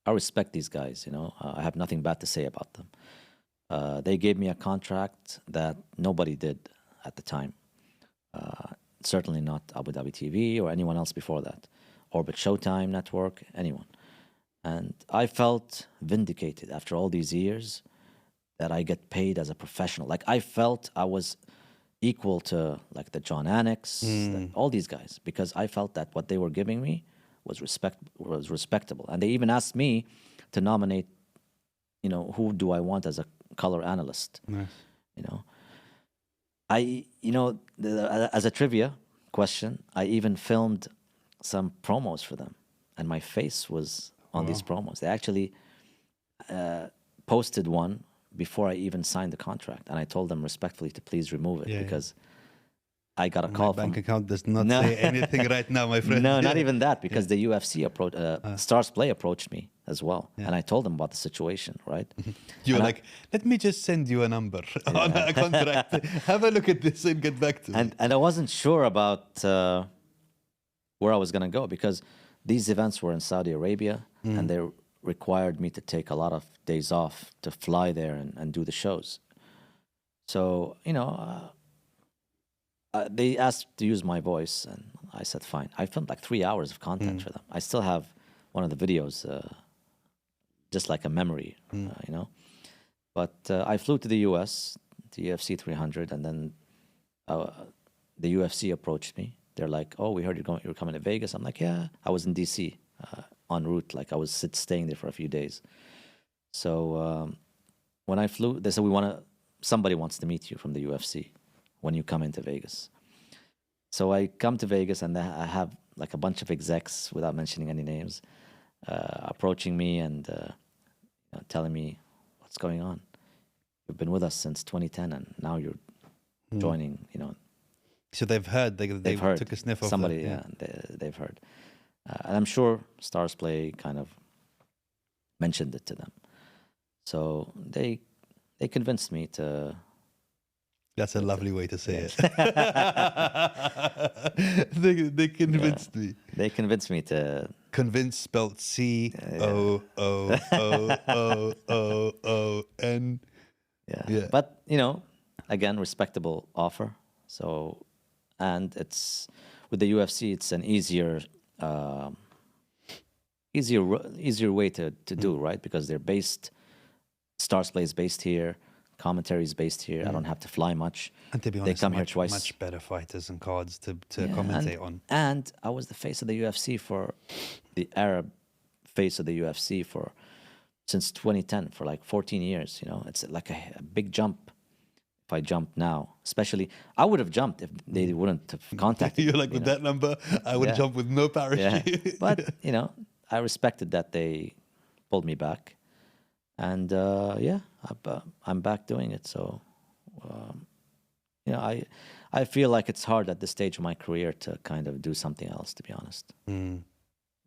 I respect these guys, you know. I have nothing bad to say about them. They gave me a contract that nobody did at the time. Certainly not Abu Dhabi TV or anyone else before that. Orbit Showtime Network, anyone. And I felt vindicated after all these years that I get paid as a professional. Like, I felt I was equal to like the John Annex, all these guys, because I felt that what they were giving me was respectable. And they even asked me to nominate, you know, who do I want as a color analyst. Nice. You know, as a trivia question, I even filmed some promos for them, and my face was on these promos. They actually posted one before I even signed the contract, and I told them respectfully to please remove it because I got a call My from... bank account does not say anything right now, my friend. No, not even that, because the UFC Stars Play approached me as well, and I told them about the situation, right? You were And like, let me just send you a number on a contract. Have a look at this and get back to me. And I wasn't sure about where I was going to go, because these events were in Saudi Arabia, and they required me to take a lot of days off to fly there and do the shows. So, you know, they asked to use my voice, and I said, fine. I filmed like 3 hours of content for them. I still have one of the videos, just like a memory, you know. But I flew to the US, to UFC 300, and then the UFC approached me. They're like, oh, we heard you're coming to Vegas. I'm like, yeah. I was in DC en route. Like, I was staying there for a few days. So when I flew, they said, somebody wants to meet you from the UFC when you come into Vegas. So I come to Vegas, and I have like a bunch of execs, without mentioning any names, approaching me and telling me, what's going on? You've been with us since 2010, and now you're joining, you know. So they've heard, they've heard. Took a sniff of somebody, they've heard. And I'm sure Stars Play kind of mentioned it to them. So they convinced me to... That's a lovely way to say it. They convinced me. They convinced me to... Convince spelled C-O-O-O-O-O-O-N. Yeah. But, you know, again, respectable offer. So, and it's... With the UFC, it's an easier way to do, right? Because they're based... Stars Play is based here. Commentary is based here. I don't have to fly much. And to be They honest, come here much, twice. much better fighters and cards to Yeah, commentate on. And I was the face of the UFC for the Arab face of the UFC for since 2010 for like 14 years. You know, it's like a big jump. If I jump now, especially, I would have jumped if they wouldn't have contacted You're me, like, with that number, I would Yeah. jump with no parachute. Yeah, but you know, I respected that they pulled me back, and I'm back doing it. So, you know, I feel like it's hard at this stage of my career to kind of do something else. To be honest,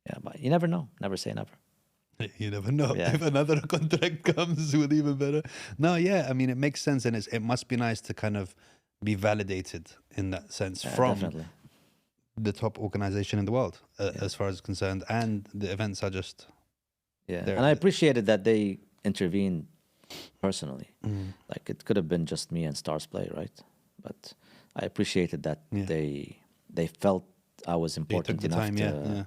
yeah, but you never know. Never say never. You never know Yeah. if another contract comes with even better. No, yeah, I mean, it makes sense, and it must be nice to kind of be validated in that sense from Definitely. the top organization in the world, as far as concerned, and the events are just there. And I appreciated that they intervened personally. Like it could have been just me and Stars Play, right? But I appreciated that they felt I was They important took the enough time,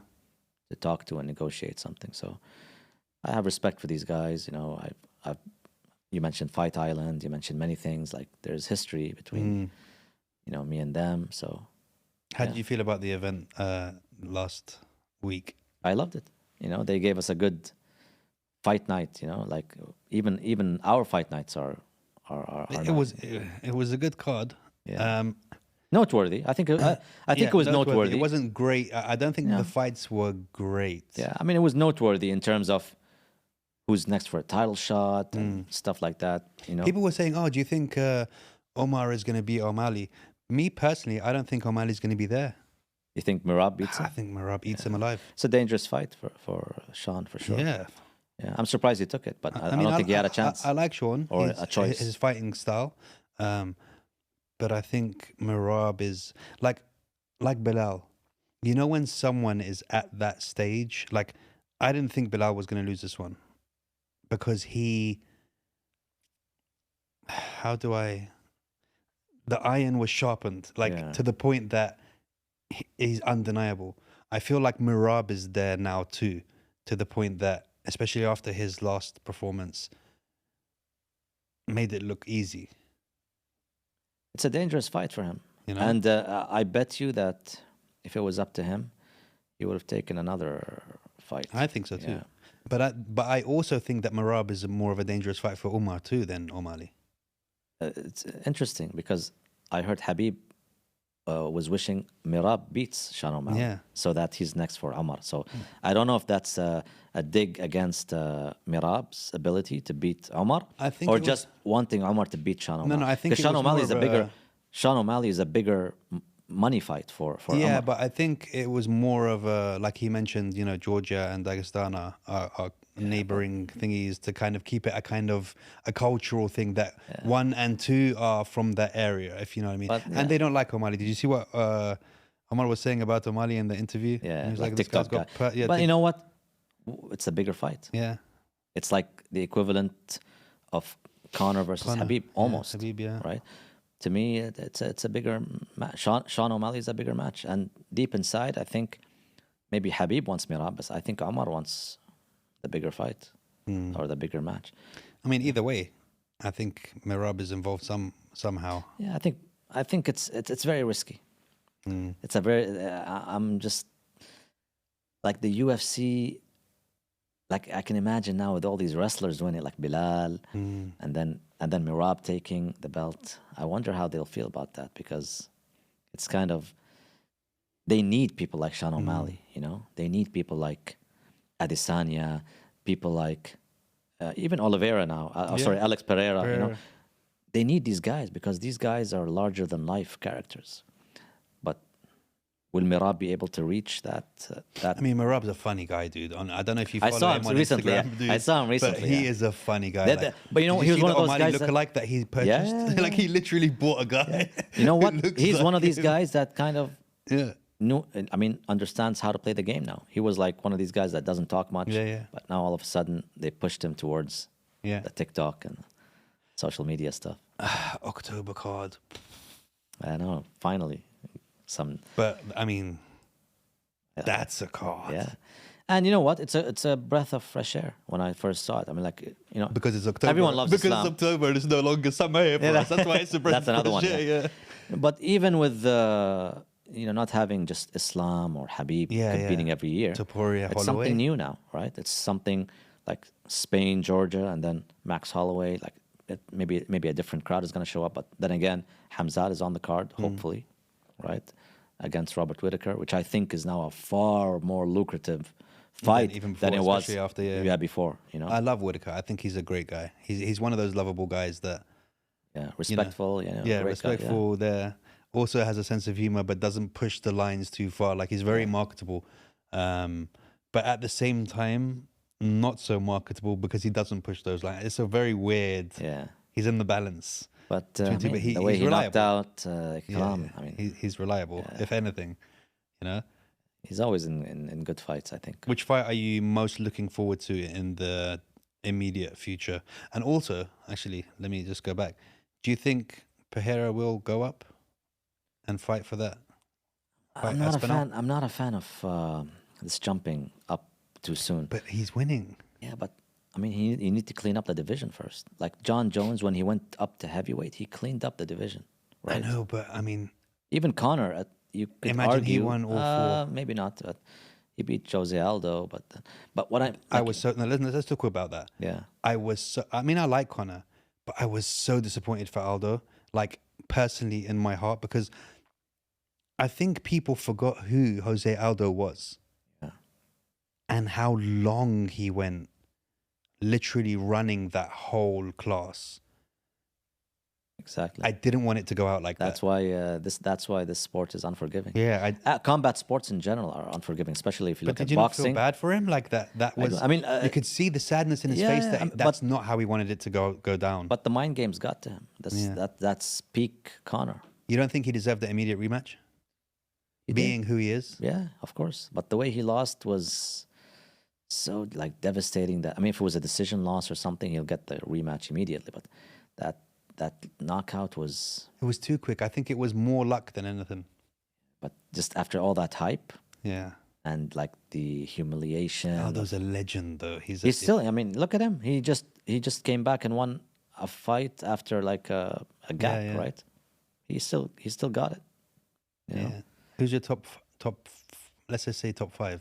to talk to and negotiate something. So I have respect for these guys. You know, you mentioned Fight Island. You mentioned many things. Like there's history between, you know, me and them. So How did you feel about the event last week? I loved it. You know, they gave us a good fight night. You know, like even our fight nights are It was a good card. Yeah. Noteworthy. I think it was noteworthy. It wasn't great. I don't think the fights were great. Yeah, I mean, it was noteworthy in terms of who's next for a title shot and stuff like that. You know, People were saying, "Oh, do you think Omar is going to beat O'Malley?" Me personally, I don't think O'Malley's going to be there. you think Merab beats him? I think Merab eats him alive. It's a dangerous fight for Sean for sure. Yeah. Yeah, I'm surprised he took it, but I mean, don't think he had a chance. I like Sean or a choice. his fighting style, but I think Merab is like Bilal. You know, when someone is at that stage, like I didn't think Bilal was going to lose this one because the iron was sharpened, like to the point that he's undeniable. I feel like Merab is there now too, to the point that, especially after his last performance, made it look easy. It's a dangerous fight for him. You know? And I bet you that if it was up to him, he would have taken another fight. I think so too. Yeah. But I also think that Merab is more of a dangerous fight for Umar too than O'Malley. It's interesting because I heard Habib was wishing Merab beats Sean O'Malley so that he's next for Omar. So I don't know if that's a dig against Merab's ability to beat Omar, I think or just wanting Omar to beat Sean O'Malley. No, I think because it was Sean O'Malley is a bigger money fight for Omar. But I think it was more of a, like he mentioned, you know, Georgia and Dagestan are neighboring thingies, to kind of keep it a cultural thing that 1 and 2 are from that area, if you know what I mean. And they don't like O'Malley. Did you see what Omar was saying about O'Malley in the interview? Yeah, he was like this guy's TikTok got guy. But you know what? It's a bigger fight. Yeah. It's like the equivalent of Conor versus Habib, almost. Habib, right? To me, it's a bigger match. Sean O'Malley is a bigger match, and deep inside, I think maybe Habib wants Merab, but I think Omar wants the bigger fight or the bigger match. I mean, either way, I think Merab is involved somehow. Yeah, I think it's very risky. It's a very I'm just like the UFC. Like I can imagine now with all these wrestlers doing it, like Bilal, and then Merab taking the belt. I wonder how they'll feel about that, because it's kind of, they need people like Sean O'Malley. You know, they need people like Adesanya, people like even Oliveira now. Sorry, Alex Pereira. You know, they need these guys because these guys are larger than life characters. But will Merab be able to reach that? I mean, Merab's a funny guy, dude. I don't know if you follow saw him him on recently. Instagram, dude, I saw him recently. But he is a funny guy. But you know, he was one of those O'Malley guys lookalike that he purchased. Like he literally bought a guy. You know what? He's like one of these him. guys that kind of understands how to play the game now. He was like one of these guys that doesn't talk much. But now all of a sudden they pushed him towards the TikTok and social media stuff. October card. I know, finally. But I mean, that's a card. Yeah. And you know what? It's a breath of fresh air when I first saw it. I mean, like, you know, Because it's October. everyone loves because Islam. it's October. It's no longer summer here for us. That's why it's a breath That's another of one. fresh air, Yeah. But even with you know, not having just Islam or Habib competing every year, Topuria, it's Holloway. something new now, right? It's something like Spain, Georgia, and then Max Holloway. Like maybe a different crowd is going to show up, but then again, Hamzat is on the card, hopefully, right, against Robert Whittaker, which I think is now a far more lucrative fight even before, than it was especially after, before. You know, I love Whittaker. I think he's a great guy. He's one of those lovable guys that respectful. yeah, great respectful. Guy, There also has a sense of humor, but doesn't push the lines too far. Like he's very marketable, but at the same time, not so marketable because he doesn't push those lines. It's a very weird. Yeah. He's in the balance. But, between I two, mean, but the way he's he reliable. knocked out Kalam, I mean, he's reliable. If anything, you know. he's always in good fights, I think. Which fight are you most looking forward to in the immediate future? And also, actually, let me just go back. Do you think Pereira will go up and fight for that? I'm not a fan. I'm not a fan of this jumping up too soon. But he's winning. Yeah, but I mean, you need to clean up the division first. Like John Jones, when he went up to heavyweight, he cleaned up the division. Right? I know, but I mean, even Conor, you could imagine argue, he won all four. Maybe not. But he beat Jose Aldo. But what I was so. Now let's talk about that. Yeah. I was so. I mean, I like Conor, but I was so disappointed for Aldo. Like personally, in my heart, because I think people forgot who Jose Aldo was. Yeah. And how long he went. Literally running that whole class. Exactly. I didn't want it to go out like that's that. Why that's why this sport is unforgiving. Yeah, combat sports in general are unforgiving, especially if you look but at did you not boxing. feel bad for him? Like that was. I mean, you could see the sadness in his face. That's not how he wanted it to go down. But the mind games got to him. That's peak Conor. You don't think he deserved the immediate rematch? Being who he is. Yeah, of course. But the way he lost was so like devastating that, I mean, if it was a decision loss or something, he'll get the rematch immediately. But that knockout was. It was too quick. I think it was more luck than anything. But just after all that hype. Yeah. And like the humiliation. Aldo's a legend, though. He's still. I mean, look at him. He just came back and won a fight after like a gap, right? He still got it. You know? Who's your top? Let's just say top 5.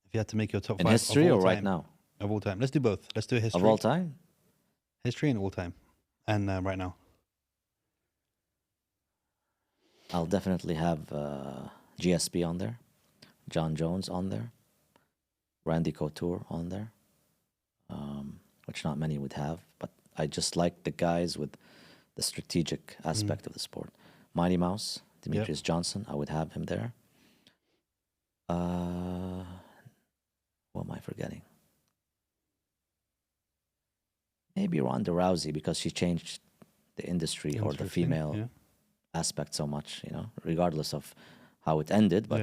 If you had to make your top 5 in history of all or time, right now? Of all time. Let's do both. Let's do history. Of all time? History and all time. And right now. I'll definitely have GSP on there. John Jones on there. Randy Couture on there. Which not many would have. But I just like the guys with the strategic aspect of the sport. Mighty Mouse, Demetrius Johnson, I would have him there. What am I forgetting? Maybe Ronda Rousey, because she changed the industry or the female aspect so much, you know, regardless of how it ended. But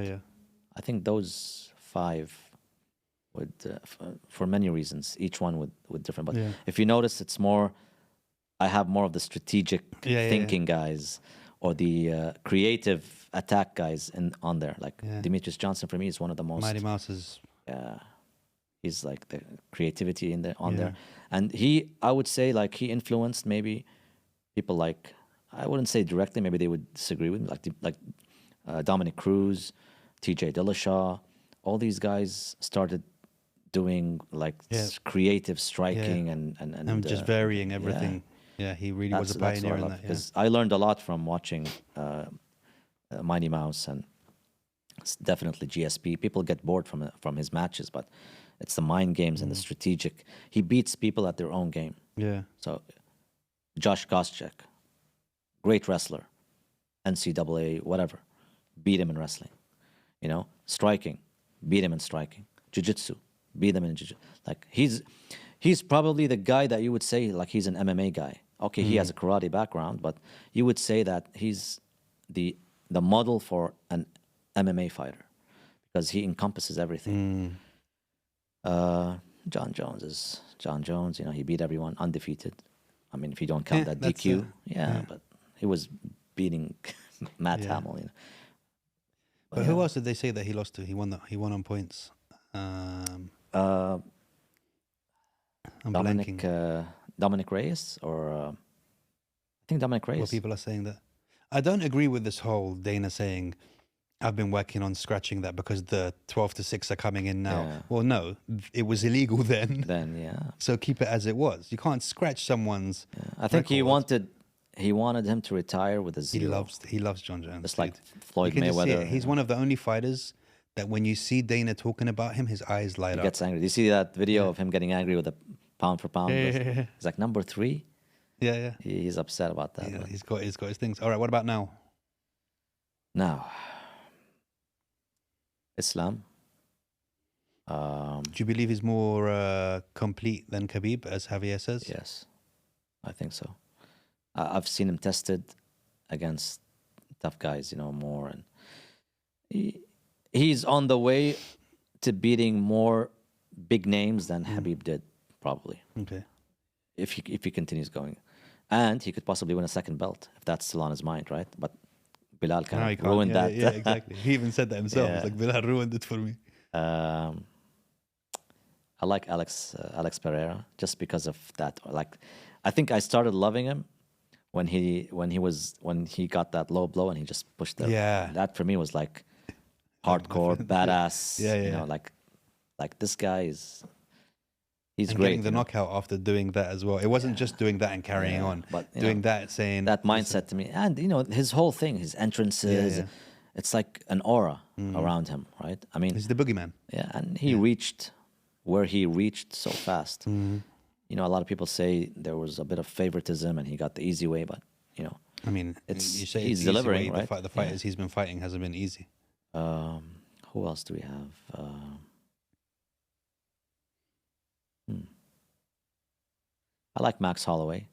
I think those 5 would, for many reasons, each one with different. But if you notice, it's more, I have more of the strategic thinking guys or the creative attack guys on there. Like Demetrius Johnson, for me, is one of the most. Mighty Mouse's. Yeah. He's like the creativity on there. And I would say, like, he influenced maybe people like, I wouldn't say directly, maybe they would disagree with me, like Dominic Cruz, TJ Dillashaw. All these guys started doing like creative striking and just varying everything. Yeah, he really was a pioneer in that. Because I learned a lot from watching Mighty Mouse, and it's definitely GSP. People get bored from his matches, but it's the mind games and the strategic. He beats people at their own game. Yeah. So Josh Koscheck, great wrestler, NCAA, whatever, beat him in wrestling. You know, striking, beat him in striking. Jiu-jitsu, beat him in jiu-jitsu. Like he's probably the guy that you would say like he's an MMA guy. Okay, he has a karate background, but you would say that he's the model for an MMA fighter because he encompasses everything. John Jones is John Jones. You know, he beat everyone undefeated. I mean, if you don't count that DQ, but he was beating Matt Hamill. You know. But who else did they say that he lost to? He won on points. Uh, I'm blanking. Dominic Reyes, or I think Dominic Well, Reyes. people are saying that. I don't agree with this whole Dana saying, I've been working on scratching that because the 12 to 6 are coming in now. Yeah. Well, no, it was illegal then. Then yeah, So keep it as it was. You can't scratch someone's. I think he record. wanted him to retire with a He zero. loves John Jones. Just dude. like Floyd You can just see Mayweather. it. He's one of the only fighters that when you see Dana talking about him, his eyes light He up. gets angry. Do you see that video of him getting angry with a pound for pound? Yeah. He's like number 3. Yeah. He's upset about that. Yeah, but he's got his things. All right, what about now? now, Islam. Do you believe he's more complete than Khabib, as Javier says? Yes, I think so. I've seen him tested against tough guys, more, and he's on the way to beating more big names than Habib did, probably, Okay. if he continues going, and he could possibly win a second belt if that's still on his mind, right? But Bilal No, he kind of can't. ruined that. Yeah, exactly. He even said that himself. Yeah. It's like, Bilal ruined it for me. I like Alex Pereira just because of that. Like, I think I started loving him when he got that low blow and he just pushed the. Yeah. That for me was like hardcore, badass. Yeah. Like this guy he's And great. getting the knockout after doing that as well. It wasn't just doing that and carrying on, but, doing that, saying that mindset to me, and his whole thing, his entrances. Yeah. It's like an aura around him, right? I mean, He's the boogeyman. yeah, and he reached where he reached so fast. A lot of people say there was a bit of favoritism and he got the easy way, but I mean, It's- you say he's it's delivering, easy, right? The fighters he's been fighting hasn't been easy. who else do we have? I like Max Holloway.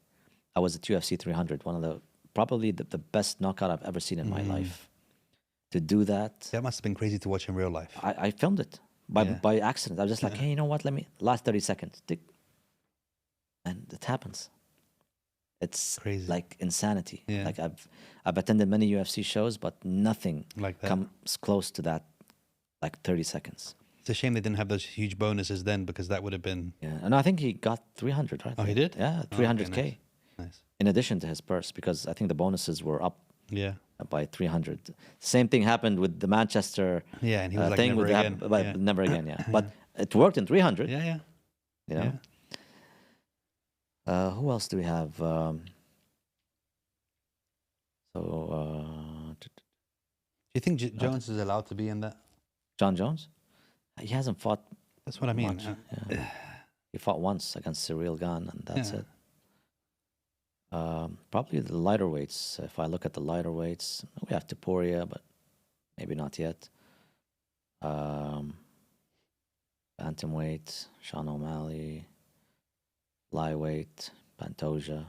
I was at UFC 300, one of probably the best knockout I've ever seen in my life. To do that, That must have been crazy to watch in real life. I filmed it by accident. I was just like, hey, you know what? Let me last 30 seconds, tick, and it happens. It's Crazy. like insanity. Yeah. Like I've attended many UFC shows, but nothing Like that. comes close to that. Like 30 seconds. It's a shame they didn't have those huge bonuses then, because that would have been. Yeah, and I think he got 300, right? Oh, he did? Yeah, Oh, okay, 300K Nice. in addition to his purse, because I think the bonuses were up Yeah. by 300. Same thing happened with the Manchester Yeah, and he was like, thing never with again. but Yeah. never again. Yeah, but it worked in 300. Yeah. You know. Who else do we have? Do you think Jones is allowed to be in that? John Jones, he hasn't fought That's what I mean. much. Yeah. He fought once against Cyril Gane, and that's Yeah. it. Probably the lighter weights. If I look at the lighter weights, we have Topuria, but maybe not yet. Bantamweight, Sean O'Malley, lightweight, Pantoja.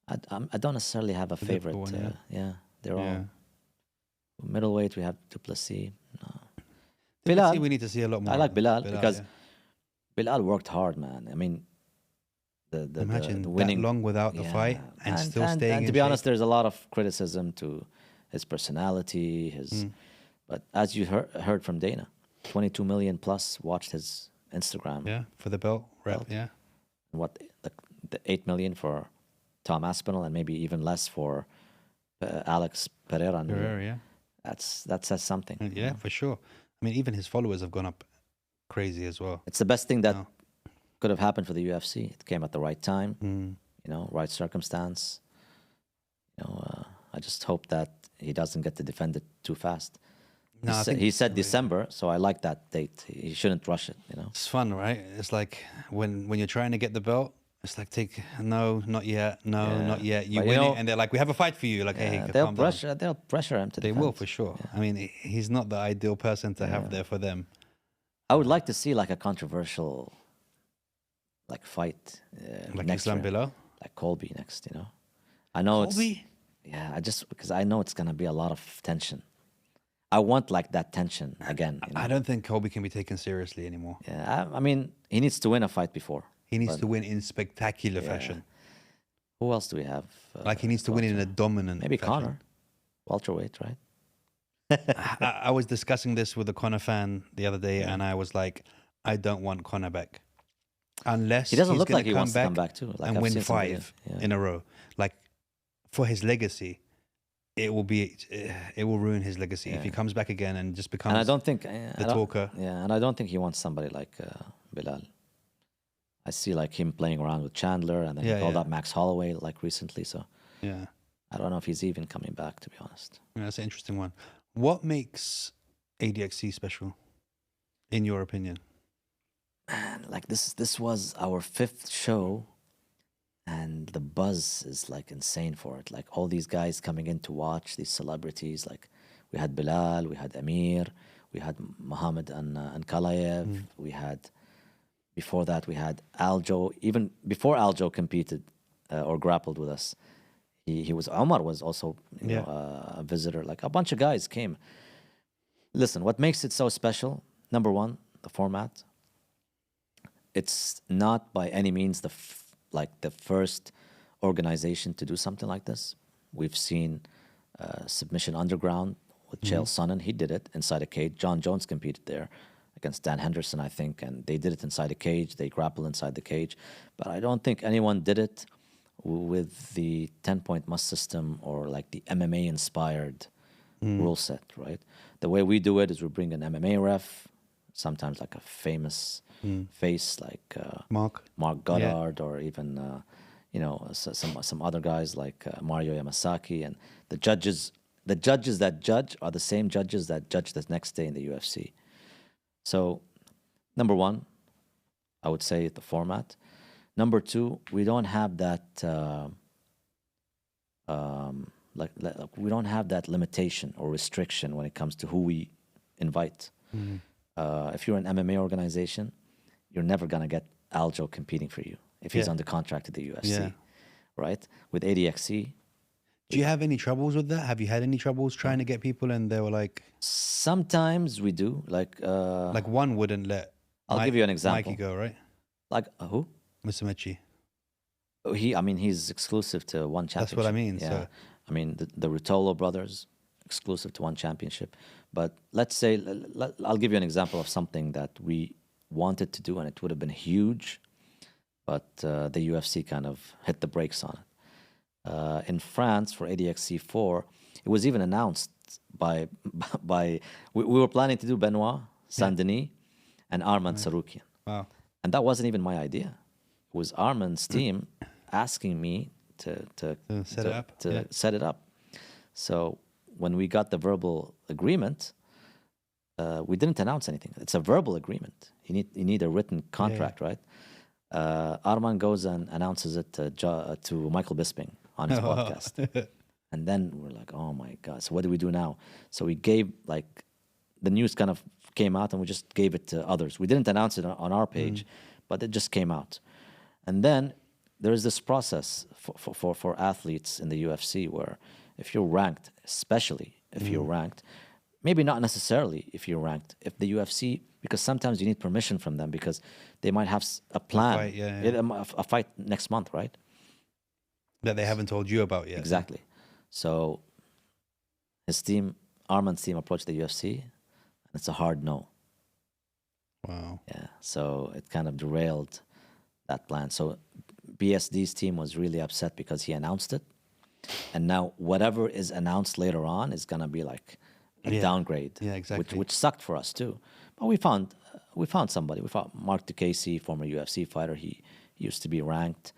I don't necessarily have a favorite. difficult one, Yeah, they're Yeah. all middleweight. We have Duplessis. No. Let's Bilal. see, we need to see a lot more. I like Bilal because yeah. Bilal worked hard, man. I mean, Imagine the winning that long without the fight and still staying And in to be honest, shape. there's a lot of criticism to his personality, but as you heard from Dana, 22 million plus watched his Instagram. Yeah, for the belt rep. Belt. Yeah. What the 8 million for Tom Aspinall, and maybe even less for Alex Pereira. Pereira, yeah. That says something. Yeah, for sure. I mean, even his followers have gone up crazy as well. It's the best thing that No. could have happened for the UFC. It came at the right time, Mm. right circumstance. I just hope that he doesn't get to defend it too fast. No, I think He said it's- December, so I like that date. He shouldn't rush it. It's fun, right? It's like when you're trying to get the belt, it's like no, not yet, no, Yeah. not yet. You But win it, and they're like, we have a fight for you. Like, hey, they'll calm down. pressure him to They defend. will for sure. I mean, he's not the ideal person to have there for them. I would like to see like a controversial, fight Like next Islam year. Bilal. Like Colby next. I know Colby? because I know it's gonna be a lot of tension. I want like that tension again. I don't think Colby can be taken seriously anymore. Yeah, I mean, he needs to win a fight before. He needs to win in spectacular fashion. Who else do we have? Like he needs to win in a dominant Maybe fashion. Connor, welterweight, right? I was discussing this with a Conor fan the other day, and I was like, I don't want Conor back unless He doesn't he's look going like to he come wants to come back back too. Like and I've win seen some videos. 5 Yeah. in a row. Like for his legacy, it will ruin his legacy if he comes back again and just becomes And I don't think the talker. Yeah, and I don't think he wants somebody like Bilal. I see like him playing around with Chandler, and then he called up Max Holloway like recently. So Yeah. I don't know if he's even coming back, to be honest. Yeah, that's an interesting one. What makes ADXC special, in your opinion? Man, like this was our 5th show, and the buzz is like insane for it. Like all these guys coming in to watch, these celebrities. Like we had Bilal, we had Amir, we had Mohammed and Kalayev. We had, before that we had Aljo. Even before Aljo competed or grappled with us, he was, Omar was also a visitor. Like a bunch of guys came. Listen, what makes it so special? Number one, the format. It's not by any means like the first organization to do something like this. We've seen Submission Underground with Chael Sonnen. He did it inside a cage. John Jones competed there against Dan Henderson, I think, and they did it inside a cage. They grappled inside the cage. But I don't think anyone did it with the 10-point must system or like the MMA-inspired rule set, right? The way we do it is we bring an MMA ref, sometimes like a famous face like Mark Goddard, or even some other guys like Mario Yamasaki, and the judges that judge are the same judges that judge the next day in the UFC. So number one, I would say the format. Number two, we don't have that like we don't have that limitation or restriction when it comes to who we invite. If you're an MMA organization, you're never gonna get Aljo competing for you if he's under contract to the UFC, right? With ADXC, do you have any troubles with that? Have you had any troubles trying to get people, and they were like? Sometimes we do. Like one wouldn't let. I'll give you an example. Mikey go, right? Like who? Mr. Mechi. I mean, he's exclusive to one championship. That's what I mean. Yeah. So. I mean, the Rutolo brothers, exclusive to one championship. But let's say, I'll give you an example of something that we wanted to do, and it would have been huge, but the UFC kind of hit the brakes on it. In France, for ADXC4, it was even announced by we were planning to do Benoit, Saint-Denis, and Armand Sarukian. Wow. And that wasn't even my idea. It was Armand's team asking me to set it up. So when we got the verbal agreement, we didn't announce anything. It's a verbal agreement. You need a written contract, right? Armand goes and announces it to Michael Bisping on his podcast. And then we're like, oh my God, so what do we do now? So we gave, like, the news kind of came out and we just gave it to others. We didn't announce it on our page, but it just came out. And then there is this process for athletes in the UFC where if you're ranked, especially if you're ranked, maybe not necessarily if you're ranked, if the UFC, because sometimes you need permission from them because they might have a plan, a fight next month, right? That they haven't told you about yet. Exactly. So his team, Armand's team, approached the UFC, and it's a hard no. Wow. Yeah. So it kind of derailed that plan. So BSD's team was really upset because he announced it, and now whatever is announced later on is gonna be like a downgrade. Yeah, exactly. Which sucked for us too. But we found somebody. We found Mark DeCasey, former UFC fighter. He used to be ranked,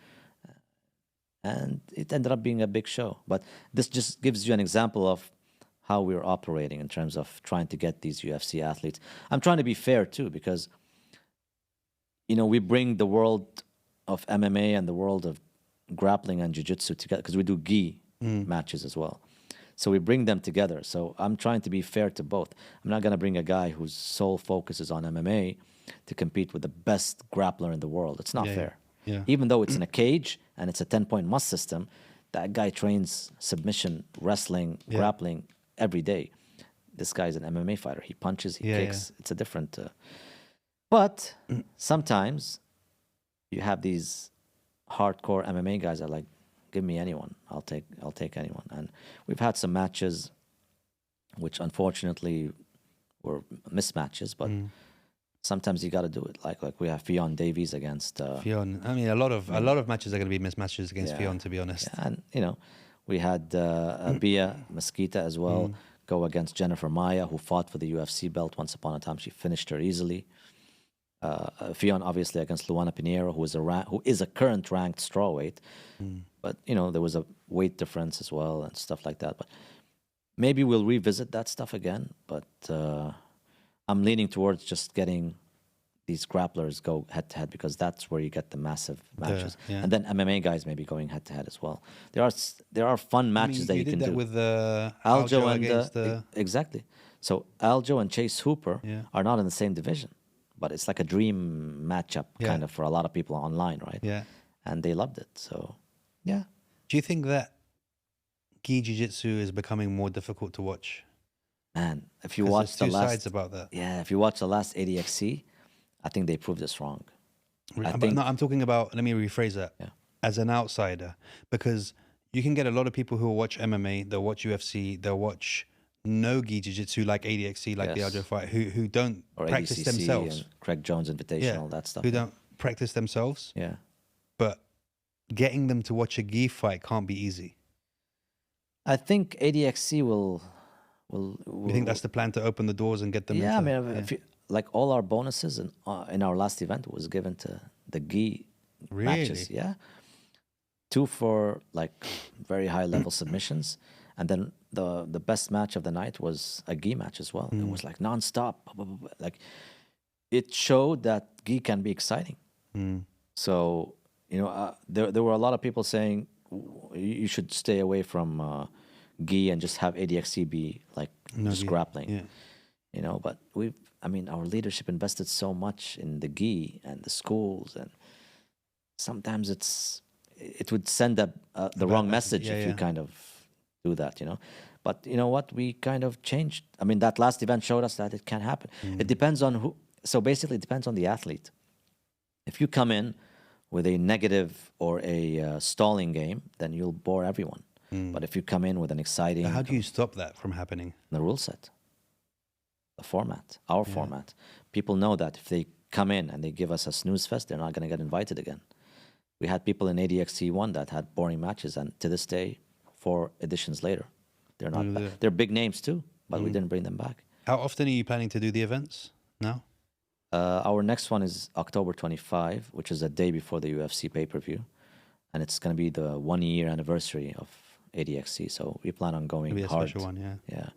and it ended up being a big show. But this just gives you an example of how we're operating in terms of trying to get these UFC athletes. I'm trying to be fair too, because we bring the world of MMA and the world of grappling and jiu-jitsu together, because we do gi matches as well. So we bring them together. So I'm trying to be fair to both. I'm not going to bring a guy whose sole focus is on MMA to compete with the best grappler in the world. It's not fair. Yeah. Even though it's in a cage and it's a 10-point must system, that guy trains submission, wrestling, grappling every day. This guy's an MMA fighter. He punches, he kicks. It's a different... But sometimes you have these hardcore MMA guys that are like, give me anyone. I'll take anyone. And we've had some matches which unfortunately were mismatches, but sometimes you got to do it. Like we have Fionn Davies against Fionn. I mean, a lot of matches are going to be mismatches against Fionn, to be honest. Yeah, and we had Bia Mesquita as well go against Jennifer Maya, who fought for the UFC belt once upon a time. She finished her easily. Fionn obviously against Luana Pinheiro, who is a current ranked strawweight, but there was a weight difference as well and stuff like that. But maybe we'll revisit that stuff again. But I'm leaning towards just getting these grapplers go head to head, because that's where you get the massive matches, and then MMA guys maybe going head to head as well. There are fun matches that you can do with Aljo and against exactly. So Aljo and Chase Hooper are not in the same division, but it's like a dream matchup kind of for a lot of people online, right? Yeah, and they loved it. So yeah. Do you think that gi jiu-jitsu is becoming more difficult to watch? Man, if you watch the last sides about that. Yeah, if you watch the last ADXC, I think they proved us wrong. No, I'm talking about, let me rephrase that. Yeah. As an outsider, because you can get a lot of people who will watch MMA, they'll watch UFC, they'll watch no gi jiu-jitsu like ADXC, like the Aljo fight, who don't practice ADCC themselves. and Craig Jones Invitational, that stuff. Who don't practice themselves. Yeah. But getting them to watch a gi fight can't be easy. I think ADXC will You think that's the plan, to open the doors and get them? Yeah, I mean, if you, like all our bonuses in our last event was given to the gi matches. Yeah, 2 for like very high level submissions, and then the best match of the night was a gi match as well. It was like nonstop. Blah, blah, blah. Like it showed that gi can be exciting. So there were a lot of people saying you should stay away from gi and just have ADXC be like just grappling. Yeah. But our leadership invested so much in the gi and the schools, and sometimes it would send the wrong message if you kind of do that, But you know what? We kind of changed. I mean, that last event showed us that it can happen. It depends on who. So basically, it depends on the athlete. If you come in with a negative or a stalling game, then you'll bore everyone. But if you come in with an exciting... How do you stop that from happening? The rule set. The format. Our format. People know that if they come in and they give us a snooze fest, they're not going to get invited again. We had people in ADXC1 that had boring matches, and to this day, 4 editions later, they're not back. They're big names too, but we didn't bring them back. How often are you planning to do the events now? Our next one is October 25, which is a day before the UFC pay-per-view. And it's going to be the 1-year anniversary of ADXC. So we plan on going It'll be a hard. special one, yeah. Yeah.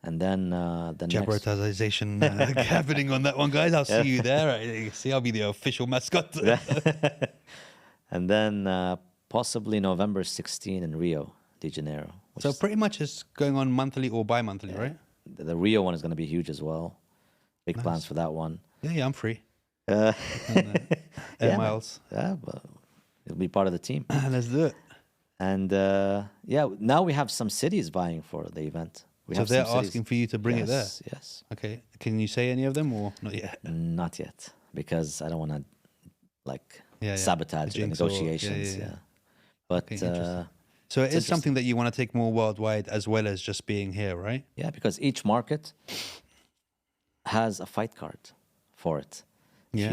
And then the Jabberization happening on that one, guys. I'll see you there. See, I'll be the official mascot. And then possibly November 16 in Rio de Janeiro. So pretty much it's going on monthly or bi-monthly, right? The Rio one is going to be huge as well. Big plans for that one. Yeah, I'm free. Air Miles. Yeah, but it'll be part of the team. Let's do it. And now we have some cities vying for the event. So they're asking for you to bring it there? Yes. Okay. Can you say any of them or not yet? Not yet, because I don't want to sabotage the negotiations. But so it is something that you want to take more worldwide as well as just being here, right? Yeah, because each market has a fight card for it. If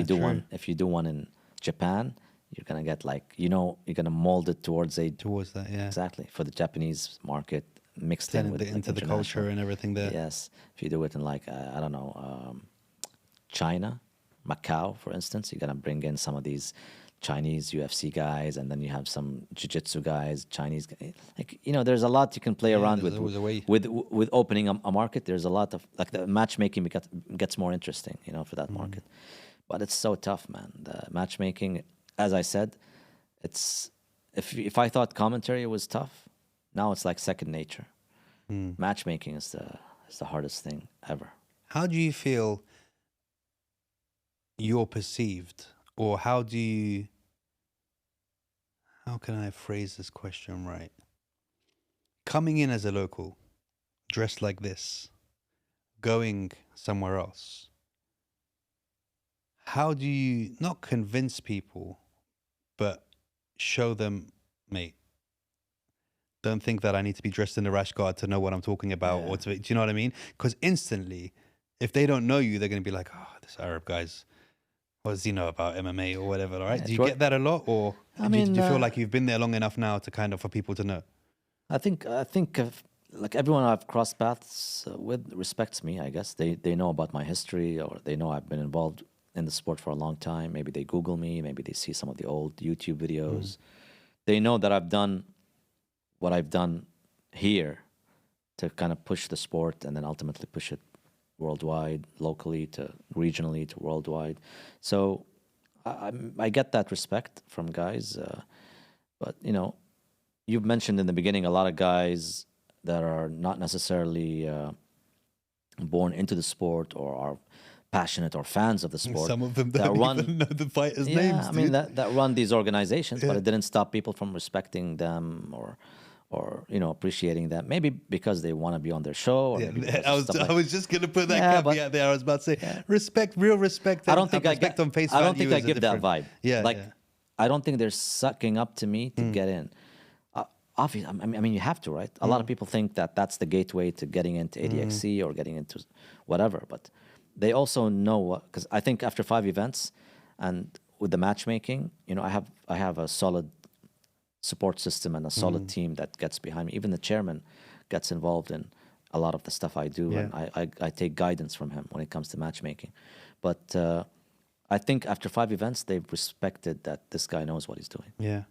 you do one in Japan, you're gonna get you're gonna mold it towards that. Yeah, exactly, for the Japanese market, mixed in with into the culture and everything there. Yes, if you do it in I don't know, China, Macau, for instance, you're gonna bring in some of these Chinese UFC guys, and then you have some jiu-jitsu guys, Chinese, there's a lot you can play around with opening a market. There's a lot of the matchmaking gets more interesting, for that market. But it's so tough, man. The matchmaking, as I said, it's if I thought commentary was tough, now it's like second nature. Matchmaking is the hardest thing ever. How do you feel you're perceived, or how can I phrase this question right? Coming in as a local, dressed like this, going somewhere else, how do you not convince people, but show them, mate, don't think that I need to be dressed in a rash guard to know what I'm talking about, or to, do you know what I mean? Because instantly, if they don't know you, they're going to be like, oh, this Arab guy's, what does he know about MMA or whatever, all right? Yeah, Do you get that a lot, or I do mean, you feel like you've been there long enough now to kind of, for people to know? I think like everyone I've crossed paths with respects me. I guess they know about my history, or they know I've been involved in the sport for a long time. Maybe they Google me. Maybe they see some of the old YouTube videos. They know that I've done what I've done here to kind of push the sport, and then ultimately push it worldwide, locally to regionally to worldwide. So I get that respect from guys, but you know, you've mentioned in the beginning a lot of guys that are not necessarily born into the sport or are passionate or fans of the sport. Some of them don't even know the fighters' names. I mean that run these organizations, but Yeah. it didn't stop people from respecting them or you know, appreciating them. Maybe because they want to be on their show. Or maybe because of stuff I was just gonna put that Yeah, caveat there. I was about to say respect, real respect. I don't think respect on face I don't value think I is a give that different- vibe. Yeah, like yeah. I don't think they're sucking up to me to get in. Obviously, I mean, you have to, right? A lot of people think that that's the gateway to getting into ADXC or getting into whatever, but they also know what. Because I think after 5 events, and with the matchmaking, you know, I have a solid support system and a solid team that gets behind me. Even the chairman gets involved in a lot of the stuff I do, and I take guidance from him when it comes to matchmaking. But I think after 5 events, they've respected that this guy knows what he's doing. Yeah.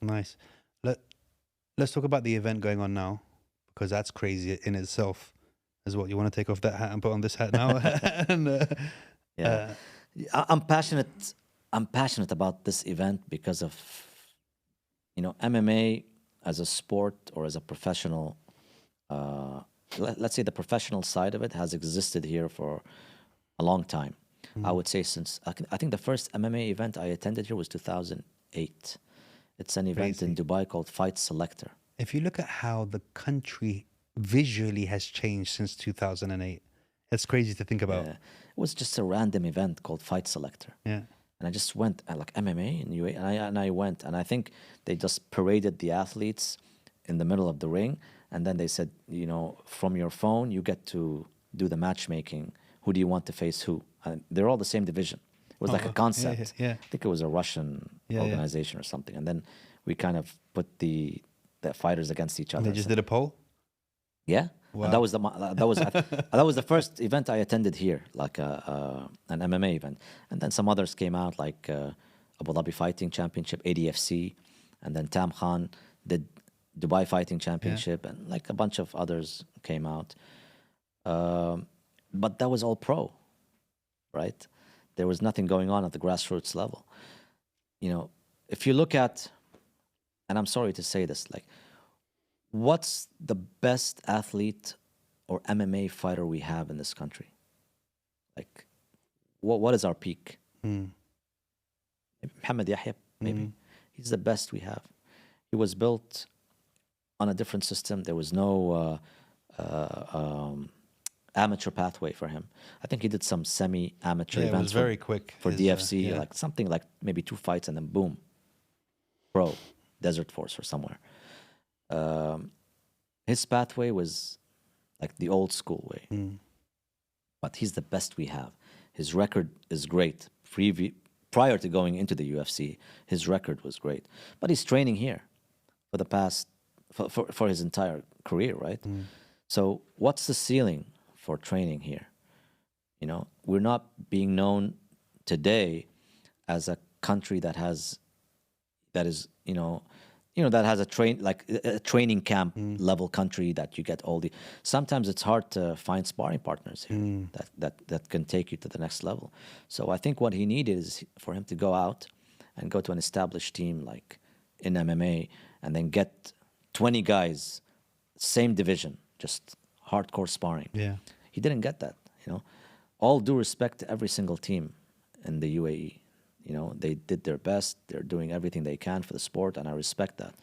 Nice. Let's talk about the event going on now, because that's crazy in itself. Is what you want to take off that hat and put on this hat now? And, I'm passionate. I'm passionate about this event because of, you know, MMA as a sport or as a professional. Let's say the professional side of it has existed here for a long time. I would say since I think the first MMA event I attended here was 2008. It's an event in Dubai called Fight Selector. if you look at how the country visually has changed since 2008, it's crazy to think about. It was just a random event called Fight Selector. Yeah. And I just went, like MMA in UAE, and I went, and I think they just paraded the athletes in the middle of the ring, and then they said, you know, from your phone, you get to do the matchmaking. Who do you want to face who? And they're all the same division. It was like a concept. Yeah. I think it was a Russian organization or something. And then we kind of put the fighters against each other. They just did a poll? Yeah. Wow. And that was the first event I attended here, like an MMA event. And then some others came out, like Abu Dhabi Fighting Championship, ADFC, and then Tam Khan did Dubai Fighting Championship, and like a bunch of others came out. But that was all pro, right? There was nothing going on at the grassroots level. You know, if you look at, and I'm sorry to say this, like, what's the best athlete or MMA fighter we have in this country? Like, what is our peak? Mohammed Yahya, maybe. He's the best we have. He was built on a different system. There was no amateur pathway for him. I think he did some semi-amateur events. It was very quick for DFC, like something like maybe 2 fights and then boom, pro, Desert Force or somewhere. His pathway was like the old school way, but he's the best we have. His record is great. Prior to going into the UFC, his record was great, but he's training here for the past for his entire career, right? So what's the ceiling for training here? You know, we're not being known today as a country that is that has a training camp level country that you get all the. Sometimes it's hard to find sparring partners here that can take you to the next level. So I think what he needed is for him to go out and go to an established team like in MMA and then get 20 guys, same division, just hardcore sparring. Yeah. He didn't get that, you know. All due respect to every single team in the UAE. You know, they did their best. They're doing everything they can for the sport, and I respect that.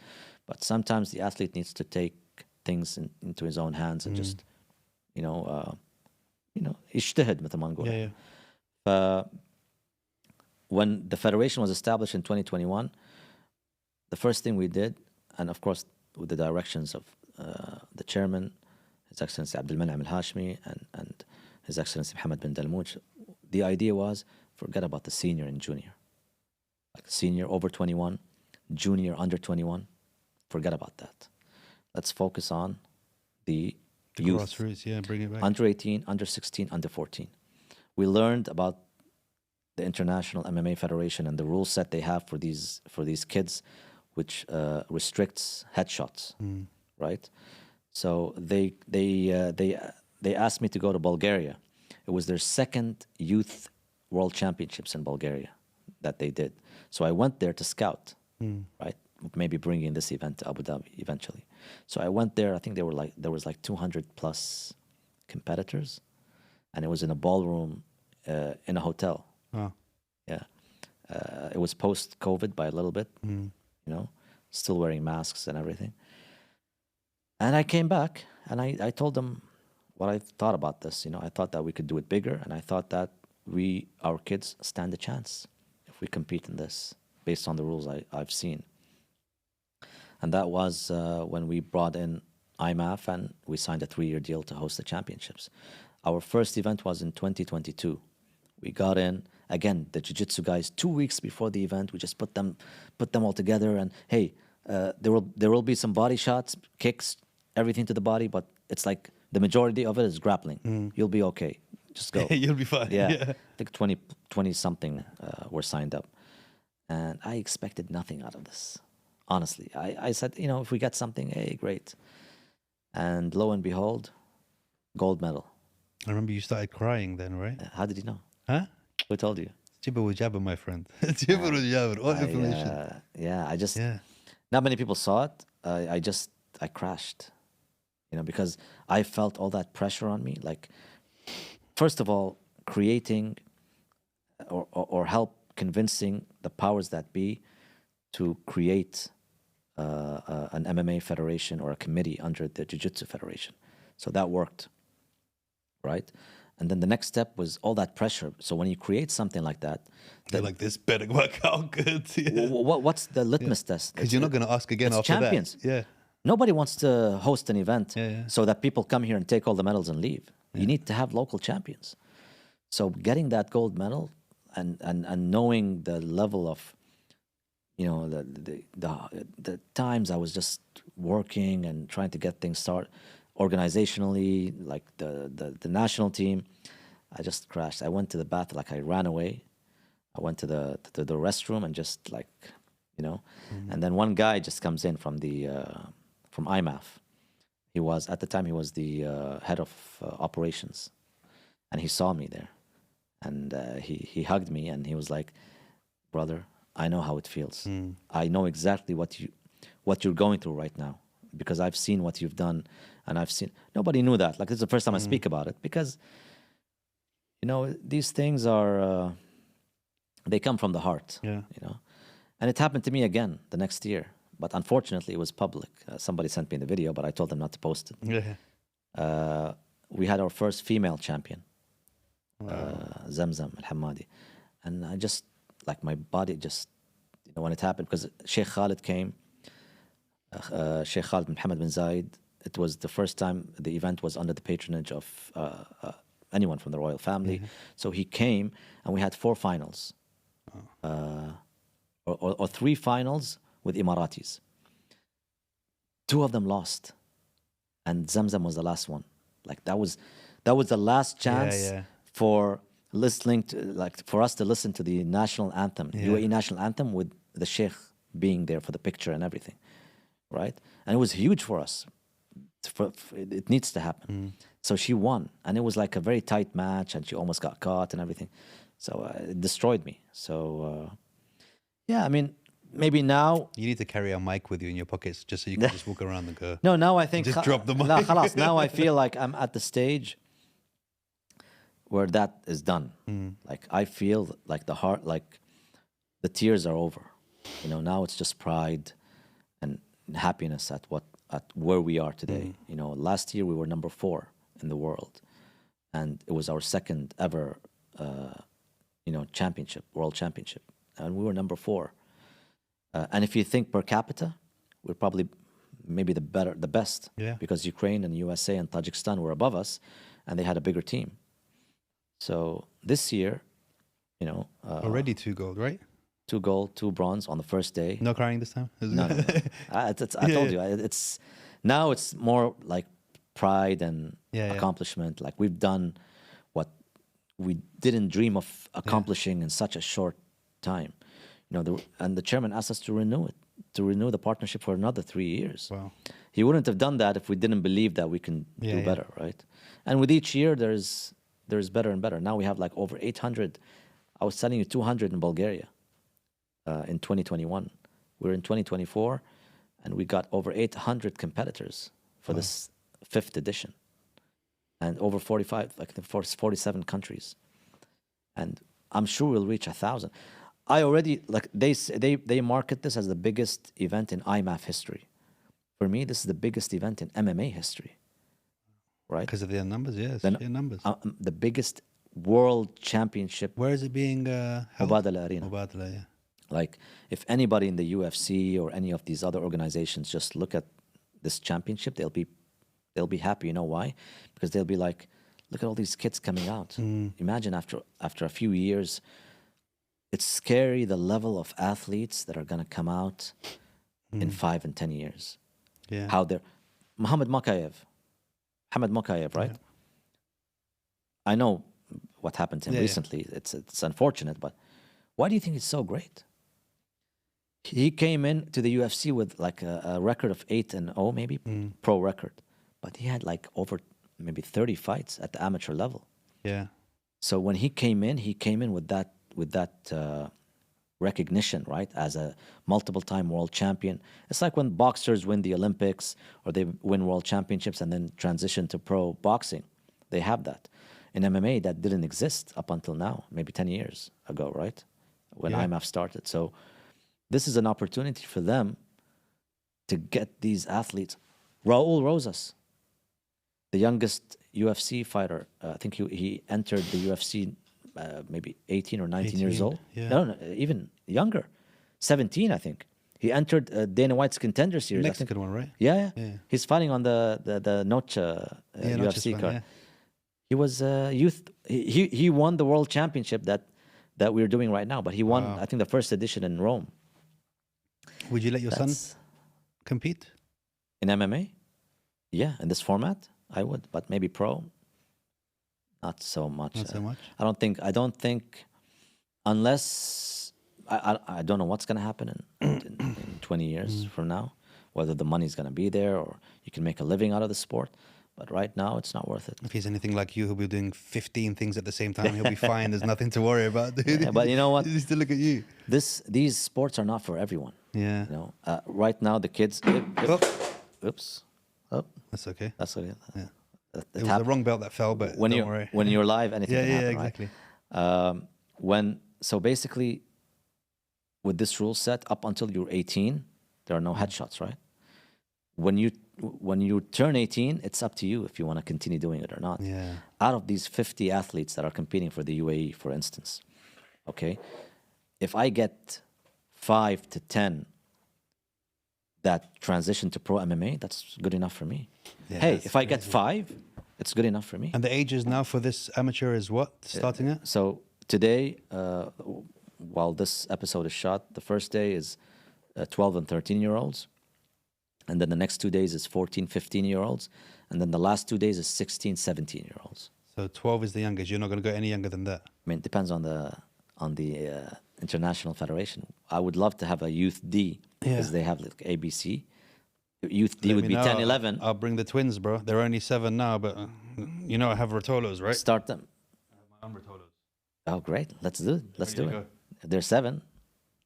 But sometimes the athlete needs to take things into his own hands and just, اجتهد مثل ما نقول. When the federation was established in 2021, the first thing we did, and of course with the directions of the chairman, His Excellency Abdul Man'am Al Hashmi, and His Excellency Mohammed bin Dalmouch. The idea was forget about the senior and junior. Like senior over 21, junior under 21, forget about that. Let's focus on the youth. Grassroots, yeah, bring it back. Under 18, under 16, under 14. We learned about the International MMA Federation and the rule set they have for these kids, which restricts headshots, right? So they asked me to go to Bulgaria. It was their second youth world championships in Bulgaria that they did. So I went there to scout, right? Maybe bringing this event to Abu Dhabi eventually. So I went there. I think there was like 200 plus competitors, and it was in a ballroom in a hotel. Oh. Yeah, it was post-COVID by a little bit, you know, still wearing masks and everything. And I came back and I told them what I thought about this. You know, I thought that we could do it bigger, and I thought that our kids stand a chance if we compete in this based on the rules I've seen. And that was when we brought in IMAF and we signed a 3-year deal to host the championships. Our first event was in 2022. We got in, again, the jiu-jitsu guys, 2 weeks before the event. We just put them all together, and hey, there will be some body shots, kicks, everything to the body, but it's like the majority of it is grappling. You'll be okay. Just go. You'll be fine. Yeah. I think 20 something were signed up. And I expected nothing out of this. Honestly, I said, you know, if we get something, hey, great. And lo and behold, gold medal. I remember you started crying then, right? How did you know? Huh? Who told you? Jibber with Jabber, my friend. Jibber with Jabber. All information. Not many people saw it. I crashed, you know, because I felt all that pressure on me. Like, first of all, creating or help convincing the powers that be to create an MMA federation or a committee under the Jiu-Jitsu Federation. So that worked, right? And then the next step was all that pressure. So when you create something like that, they're like, this better work out good. Yeah. What's the litmus test? Because you're not going to ask again after champions. that. Yeah. Nobody wants to host an event so that people come here and take all the medals and leave. You need to have local champions. So getting that gold medal and knowing the level of, you know, the times I was just working and trying to get things started organizationally, like the national team, I just crashed. I went to the bath, like I ran away. I went to the restroom and just like, you know, and then one guy just comes in from from IMAF. At the time he was the head of operations, and he saw me there, and he hugged me and he was like, brother, I know how it feels. I know exactly what you're going through right now, because I've seen what you've done, and nobody knew that. Like, this is the first time I speak about it, because, you know, these things are, they come from the heart, you know. And it happened to me again the next year, but unfortunately it was public. Somebody sent me the video, but I told them not to post it. We had our first female champion, Zamzam Al-Hammadi. And I just, like, my body just, you know, when it happened, because Sheikh Khalid came, Sheikh Khalid bin Mohammed bin Zayed, it was the first time the event was under the patronage of anyone from the royal family. So he came, and we had 4 finals, or 3 finals with Emiratis. 2 of them lost, and Zamzam was the last one. Like, that was the last chance for listening to, like, for us to listen to the national anthem, UAE national anthem, with the Sheikh being there for the picture and everything, right? And it was huge for us. It needs to happen. So she won, and it was like a very tight match, and she almost got caught and everything. So it destroyed me. So yeah, I mean, maybe now you need to carry a mic with you in your pockets just so you can just walk around and go. No, now I think just drop the mic. No, khalas, now I feel like I'm at the stage where that is done. Like, I feel like the heart, like the tears are over. You know, now it's just pride and happiness at where we are today. You know, last year we were number 4 in the world, and it was our second ever, you know, world championship, and we were number 4. And if you think per capita, we're probably maybe the best. Yeah. Because Ukraine and USA and Tajikistan were above us, and they had a bigger team. So this year, you know, Already 2 gold, right? 2 gold, 2 bronze on the first day. No crying this time? No. I told you, it's now it's more like pride and accomplishment. Like we've done what we didn't dream of accomplishing in such a short time. You know, and the chairman asked us to renew it, to renew the partnership for another 3 years. Wow. He wouldn't have done that if we didn't believe that we can do better, right? And with each year, there's better and better. Now we have like over 800. I was telling you 200 in Bulgaria in 2021. We're in 2024, and we got over 800 competitors for this 5th edition, and over 45, like 47 countries. And I'm sure we'll reach 1,000. I already, like they market this as the biggest event in IMAF history. For me, this is the biggest event in MMA history, right? Because of their numbers, yes. Their numbers. The biggest world championship. Where is it being held? Mubadala Arena. Mubadala, yeah. Like, if anybody in the UFC or any of these other organizations just look at this championship, they'll be happy. You know why? Because they'll be like, look at all these kids coming out. Imagine after a few years, it's scary the level of athletes that are going to come out in 5 and 10 years. Yeah. How they're Mohammed Mokayev, right? Yeah. I know what happened to him recently. It's unfortunate, but why do you think he's so great? He came in to the UFC with like a record of 8-0, maybe pro record, but he had like over maybe 30 fights at the amateur level. Yeah. So when he came in with that recognition, right, as a multiple-time world champion. It's like when boxers win the Olympics or they win world championships and then transition to pro boxing. They have that. In MMA, that didn't exist up until now, maybe 10 years ago, right, when IMAF started. So this is an opportunity for them to get these athletes. Raul Rosas, the youngest UFC fighter, I think he entered the UFC maybe 18 or 19 years old. Yeah. No, even younger. 17, I think. He entered Dana White's Contender Series. Mexican one, right? Yeah. He's fighting on the Noche UFC card. Yeah. He was youth. He won the world championship that we're doing right now, but he won, I think, the first edition in Rome. Would you let your son compete? In MMA? Yeah, in this format, I would, but maybe pro. Not so much. Not so much. I don't think, unless I don't know what's going to happen in 20 years from now, whether the money's going to be there or you can make a living out of the sport. But right now, it's not worth it. If he's anything like you, he'll be doing 15 things at the same time. He'll be fine. There's nothing to worry about, dude. Yeah, but you know what? Just to look at you. These sports are not for everyone. Yeah. You know, right now the kids. Oops. Oh. That's okay. That's okay. Yeah. It was the wrong belt that fell, but when don't worry. When you're live, anything can happen, exactly. Right? So basically, with this rule set, up until you're 18, there are no headshots, right? When you turn 18, it's up to you if you want to continue doing it or not. Yeah. Out of these 50 athletes that are competing for the UAE, for instance, okay, if I get 5 to 10 that transition to pro MMA, that's good enough for me. Yeah, hey, if I get 5, it's good enough for me. And the ages now for this amateur is what, starting at? So today, while this episode is shot, the first day is 12 and 13-year-olds. And then the next 2 days is 14, 15-year-olds. And then the last 2 days is 16, 17-year-olds. So 12 is the youngest. You're not going to go any younger than that? I mean, it depends on the International Federation. I would love to have a Youth D because they have like ABC. Youth D would be 10, 11. I'll bring the twins, bro. They're only 7 now, but you know I have Rotolos, right? Start them. I have my own Rotolos. Oh, great. Let's do it. Let's do it. They're 7.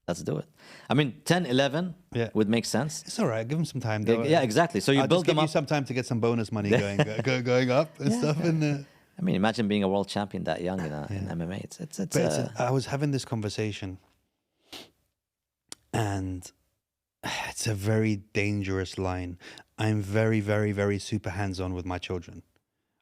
Let's do it. I mean, 10, 11 would make sense. It's all right. Give them some time. Though. Yeah, exactly. So you I'll build just them give up. you some time to get some bonus money going up and stuff. And I mean, imagine being a world champion that young in MMA. I was having this conversation, and it's a very dangerous line. I'm very, very, very super hands-on with my children.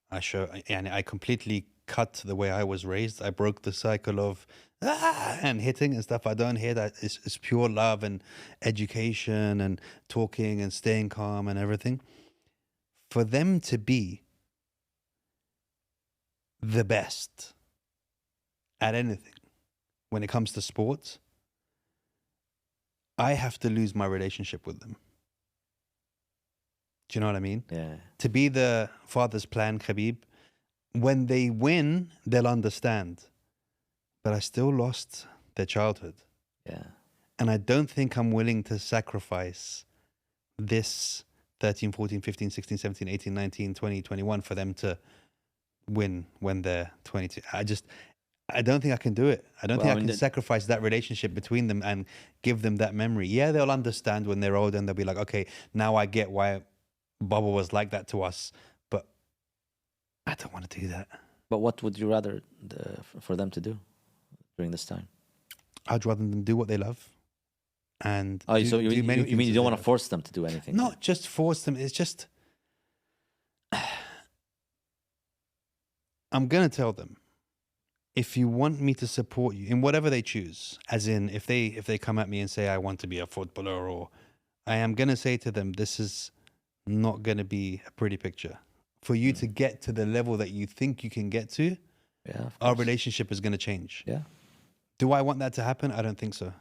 I completely cut the way I was raised. I broke the cycle of and hitting and stuff. I don't hear that. It's pure love and education and talking and staying calm and everything. For them to be the best at anything when it comes to sports, I have to lose my relationship with them. Do you know what I mean? Yeah. To be the father's plan, Khabib, when they win, they'll understand. But I still lost their childhood. Yeah. And I don't think I'm willing to sacrifice this 13, 14, 15, 16, 17, 18, 19, 20, 21 for them to win when they're 22. I don't think I can do it. I don't think I can sacrifice that relationship between them and give them that memory. Yeah, they'll understand when they're older and they'll be like, okay, now I get why Baba was like that to us. But I don't want to do that. But what would you rather for them to do during this time? I'd rather them do what they love. And so you mean you don't want to force them to do anything? Not just force them. It's just, I'm going to tell them, if you want me to support you in whatever they choose, as in if they come at me and say, I want to be a footballer, or I am going to say to them, this is not going to be a pretty picture. For you to get to the level that you think you can get to, our relationship is going to change. Yeah. Do I want that to happen? I don't think so.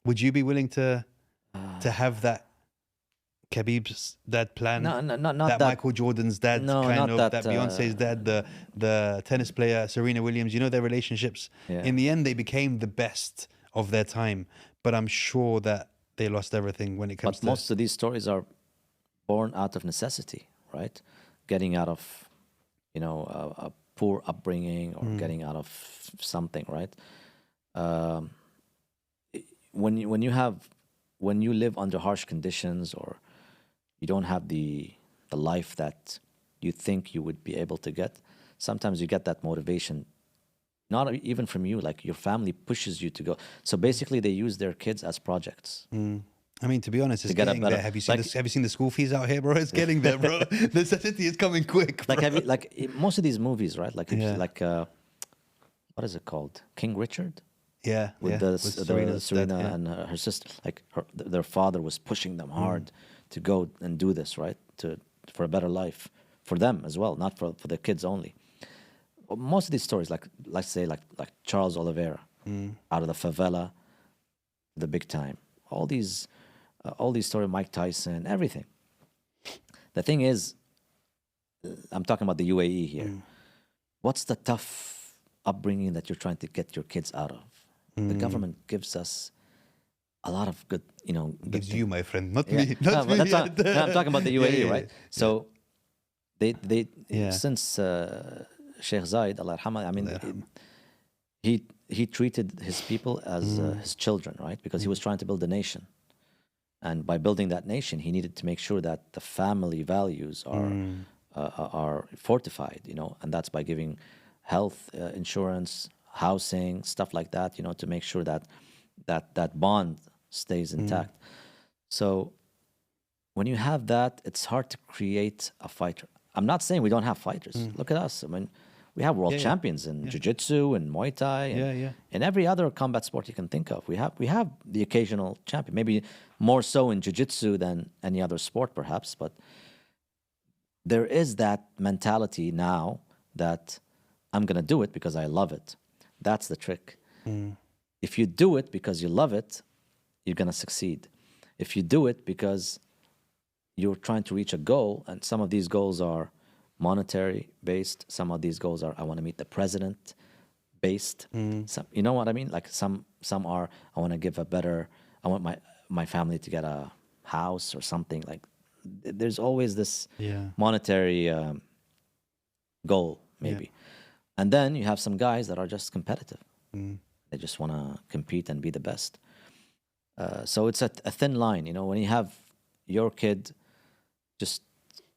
Would you be willing to have that Khabib's dad plan? No, not that. that. Michael Jordan's dad, No, kind not of that, that Beyonce's dad, the tennis player Serena Williams. You know their relationships. Yeah. In the end, they became the best of their time. But I'm sure that they lost everything when it comes to. But most of these stories are born out of necessity, right? Getting out of, a poor upbringing or getting out of something, right? When you live under harsh conditions, or you don't have the life that you think you would be able to get, sometimes you get that motivation, not even from you, like your family pushes you to go. So basically they use their kids as projects. I mean, to be honest, it's getting there. Have you seen the school fees out here, bro? It's getting there, bro. Necessity is coming quick, bro. Most of these movies, right? What is it called? King Richard? Yeah, with Serena and her sister, their father was pushing them hard to go and do this, right? For a better life for them as well, not for the kids only. Most of these stories, let's say Charles Oliveira, out of the favela, the big time. All these stories, Mike Tyson, everything. The thing is, I'm talking about the UAE here. What's the tough upbringing that you're trying to get your kids out of? The government gives us a lot of good, gives you, my friend, not me. Not me. I'm talking about the UAE, right? So they since Sheikh Zayed, Allah yarhamah, I mean, he treated his people as his children, right? Because he was trying to build a nation, and by building that nation, he needed to make sure that the family values are fortified, and that's by giving health insurance, housing, stuff like that, to make sure that bond stays intact. So when you have that, it's hard to create a fighter. I'm not saying we don't have fighters. Look at us. I mean, we have world champions in jiu-jitsu and Muay Thai and every other combat sport you can think of. We have the occasional champion, maybe more so in jiu-jitsu than any other sport perhaps, but there is that mentality now that I'm going to do it because I love it. That's the trick. If you do it because you love it, you're going to succeed. If you do it because you're trying to reach a goal, and some of these goals are monetary based, some of these goals are I want to meet the president based. Some, you know what I mean? Like some are I want to give I want my family to get a house or something. Like there's always this monetary goal maybe. And then you have some guys that are just competitive. They just want to compete and be the best. So it's a thin line, when you have your kid just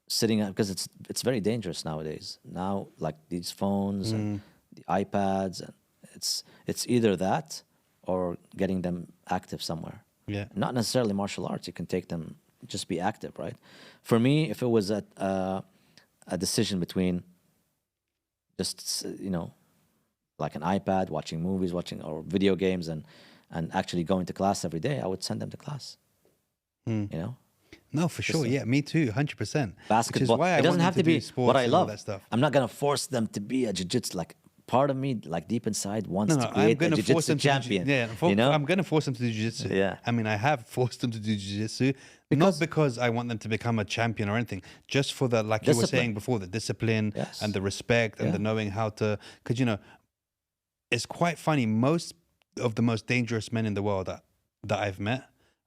sitting, because it's very dangerous nowadays. Now, like these phones and the iPads, and it's either that or getting them active somewhere. Yeah, not necessarily martial arts. You can take them, just be active, right? For me, if it was a decision between just like an iPad, watching movies, or video games, and actually going to class every day, I would send them to class. You know, No, for sure. Yeah, me too, 100%. basketball. Which is why I it doesn't want have them to be do sports what I and all love. that stuff. I'm not gonna force them to be a jiu-jitsu. Like part of me, like deep inside, wants to I'm create a going to force jiu-jitsu them champion. to do, I'm going to force them to do jiu-jitsu. Yeah. I mean, I have forced them to do jiu-jitsu, not because I want them to become a champion or anything, just for the, like you were saying before, the discipline and the respect and the knowing how to, because, it's quite funny. Most of the most dangerous men in the world that I've met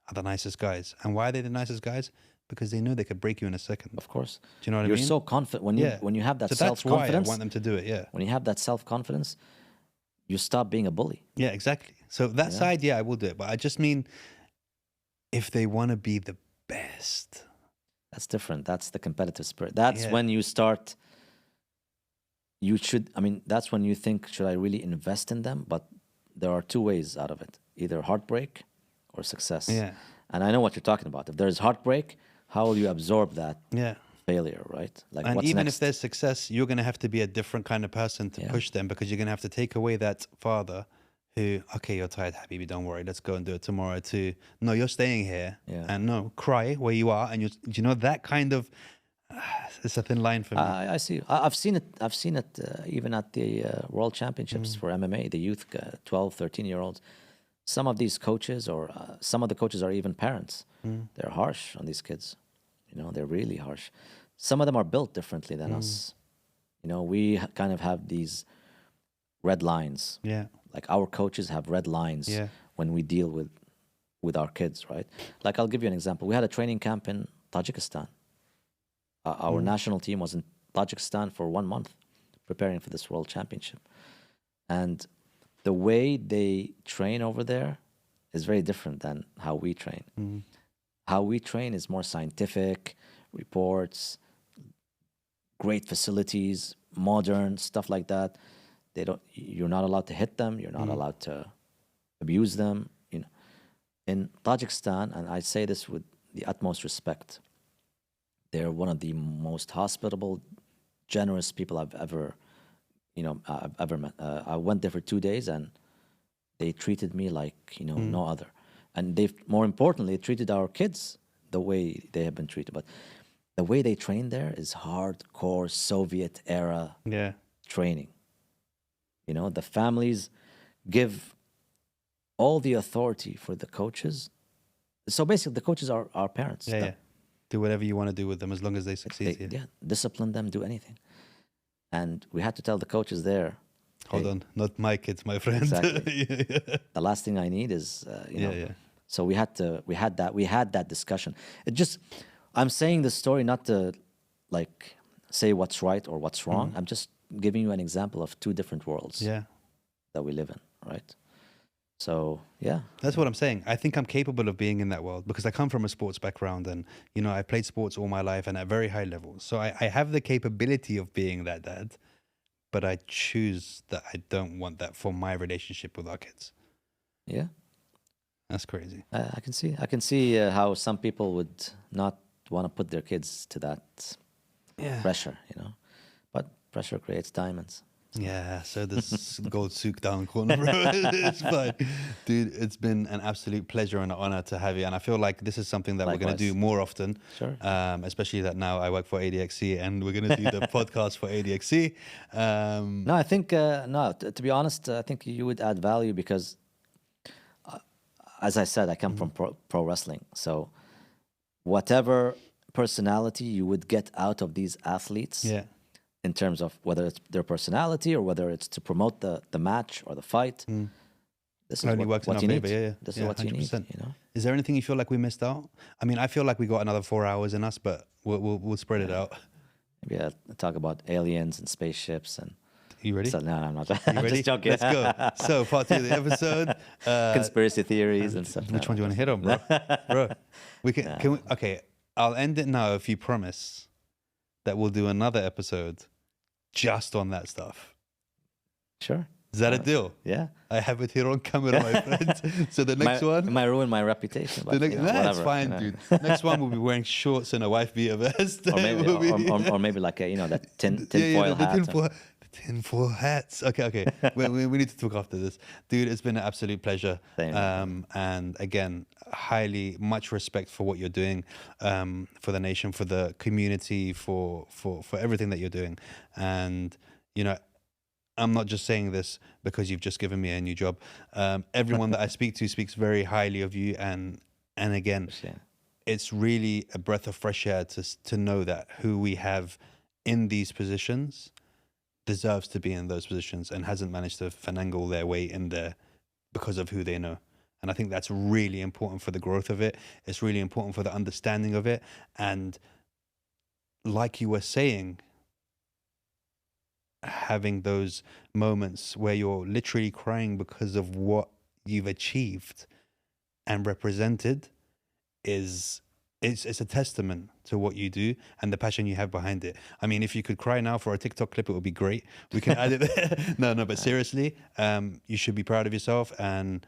are the nicest guys. And why are they the nicest guys? Because they know they could break you in a second. Of course. Do you know what I You're mean? so confident when you have that self-confidence. That's why I want them to do it, yeah. When you have that self-confidence, you stop being a bully. Yeah, exactly. So that side, I will do it. But I just mean, if they want to be the best. That's different. That's the competitive spirit. That's when you start, that's when you think, should I really invest in them? But there are two ways out of it, either heartbreak or success. Yeah. And I know what you're talking about. If there's heartbreak, how will you absorb that failure, right? Like, and what's even next? if there's success, you're going to have to be a different kind of person to push them, because you're going to have to take away that father who, okay, you're tired, Habibi, don't worry, let's go and do it tomorrow, to, no, you're staying here, and no, cry where you are, and that kind of, it's a thin line for me. I see. I've seen it even at the World Championships for MMA, the youth 12, 13-year-olds. Some of these coaches, or some of the coaches are even parents. They're harsh on these kids. They're really harsh. Some of them are built differently than us. We kind of have these red lines. Yeah. Like our coaches have red lines when we deal with our kids, right? Like, I'll give you an example. We had a training camp in Tajikistan. Our national team was in Tajikistan for 1 month preparing for this World Championship. And the way they train over there is very different than how we train. How we train is more scientific, reports, great facilities, modern, stuff like that. You're not allowed to hit them. You're not allowed to abuse them. In Tajikistan, and I say this with the utmost respect, they're one of the most hospitable, generous people I've ever met. I went there for 2 days, and they treated me like no other. And more importantly, treated our kids the way they have been treated. But the way they train there is hardcore Soviet era training. The families give all the authority for the coaches. So basically, the coaches are our parents. Do whatever you want to do with them as long as they succeed. Discipline them, do anything. And we had to tell the coaches there, hold on, not my kids, my friend. Exactly. The last thing I need is, So we had that discussion. I'm saying this story not to like say what's right or what's wrong. I'm just giving you an example of two different worlds that we live in, right? So, that's what I'm saying. I think I'm capable of being in that world because I come from a sports background, and I played sports all my life and at very high levels. So I have the capability of being that dad, but I choose that I don't want that for my relationship with our kids. Yeah. That's crazy. I can see how some people would not want to put their kids to that pressure, but pressure creates diamonds. Yeah, so this gold souk down corner, bro. It's fine. Dude, it's been an absolute pleasure and an honor to have you. And I feel like this is something that we're going to do more often. Sure. Especially that now I work for ADXC and we're going to do the podcast for ADXC. No, I think, to be honest, I think you would add value because, as I said, I come from pro wrestling. So whatever personality you would get out of these athletes. In terms of whether it's their personality or whether it's to promote the match or the fight, this is what you need. This is what 100%. You need. Is there anything you feel like we missed out? I mean, I feel like we got another 4 hours in us, but we'll spread it out. Maybe I'll talk about aliens and spaceships and. You ready? So, no, I'm not. You ready? Just joking. Let's go. So, part 2 of the episode. Conspiracy theories and stuff. Which one do you want to hit on, bro? Bro, can we? Okay, I'll end it now if you promise that we'll do another episode just on that stuff. Sure. Is that a deal? Yeah. I have it here on camera, my friend. So the next one... It might ruin my reputation. But, that's fine, dude. Next one, we'll be wearing shorts and a wife beater vest. Or maybe like, that tin foil hat. The Tinfoil hats. Okay. we need to talk after this, dude. It's been an absolute pleasure. And again, much respect for what you're doing, for the nation, for the community, for everything that you're doing. And you know, I'm not just saying this because you've just given me a new job. Everyone that I speak to speaks very highly of you, and again, it's really a breath of fresh air to know that who we have in these positions deserves to be in those positions and hasn't managed to finagle their way in there because of who they know. And I think that's really important for the growth of it. It's really important for the understanding of it. And like you were saying, having those moments where you're literally crying because of what you've achieved and represented it's a testament to what you do and the passion you have behind it. I mean, if you could cry now for a TikTok clip, it would be great. We can add it there. No, but seriously, you should be proud of yourself. And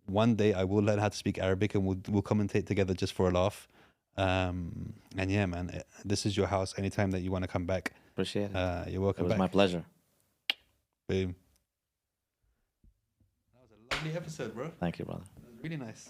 one day I will learn how to speak Arabic and we'll commentate together just for a laugh. And yeah, man, this is your house. Anytime that you want to come back, appreciate it. You're welcome. It was back. my pleasure. Boom. That was a lovely episode, bro. Thank you, brother. Really nice.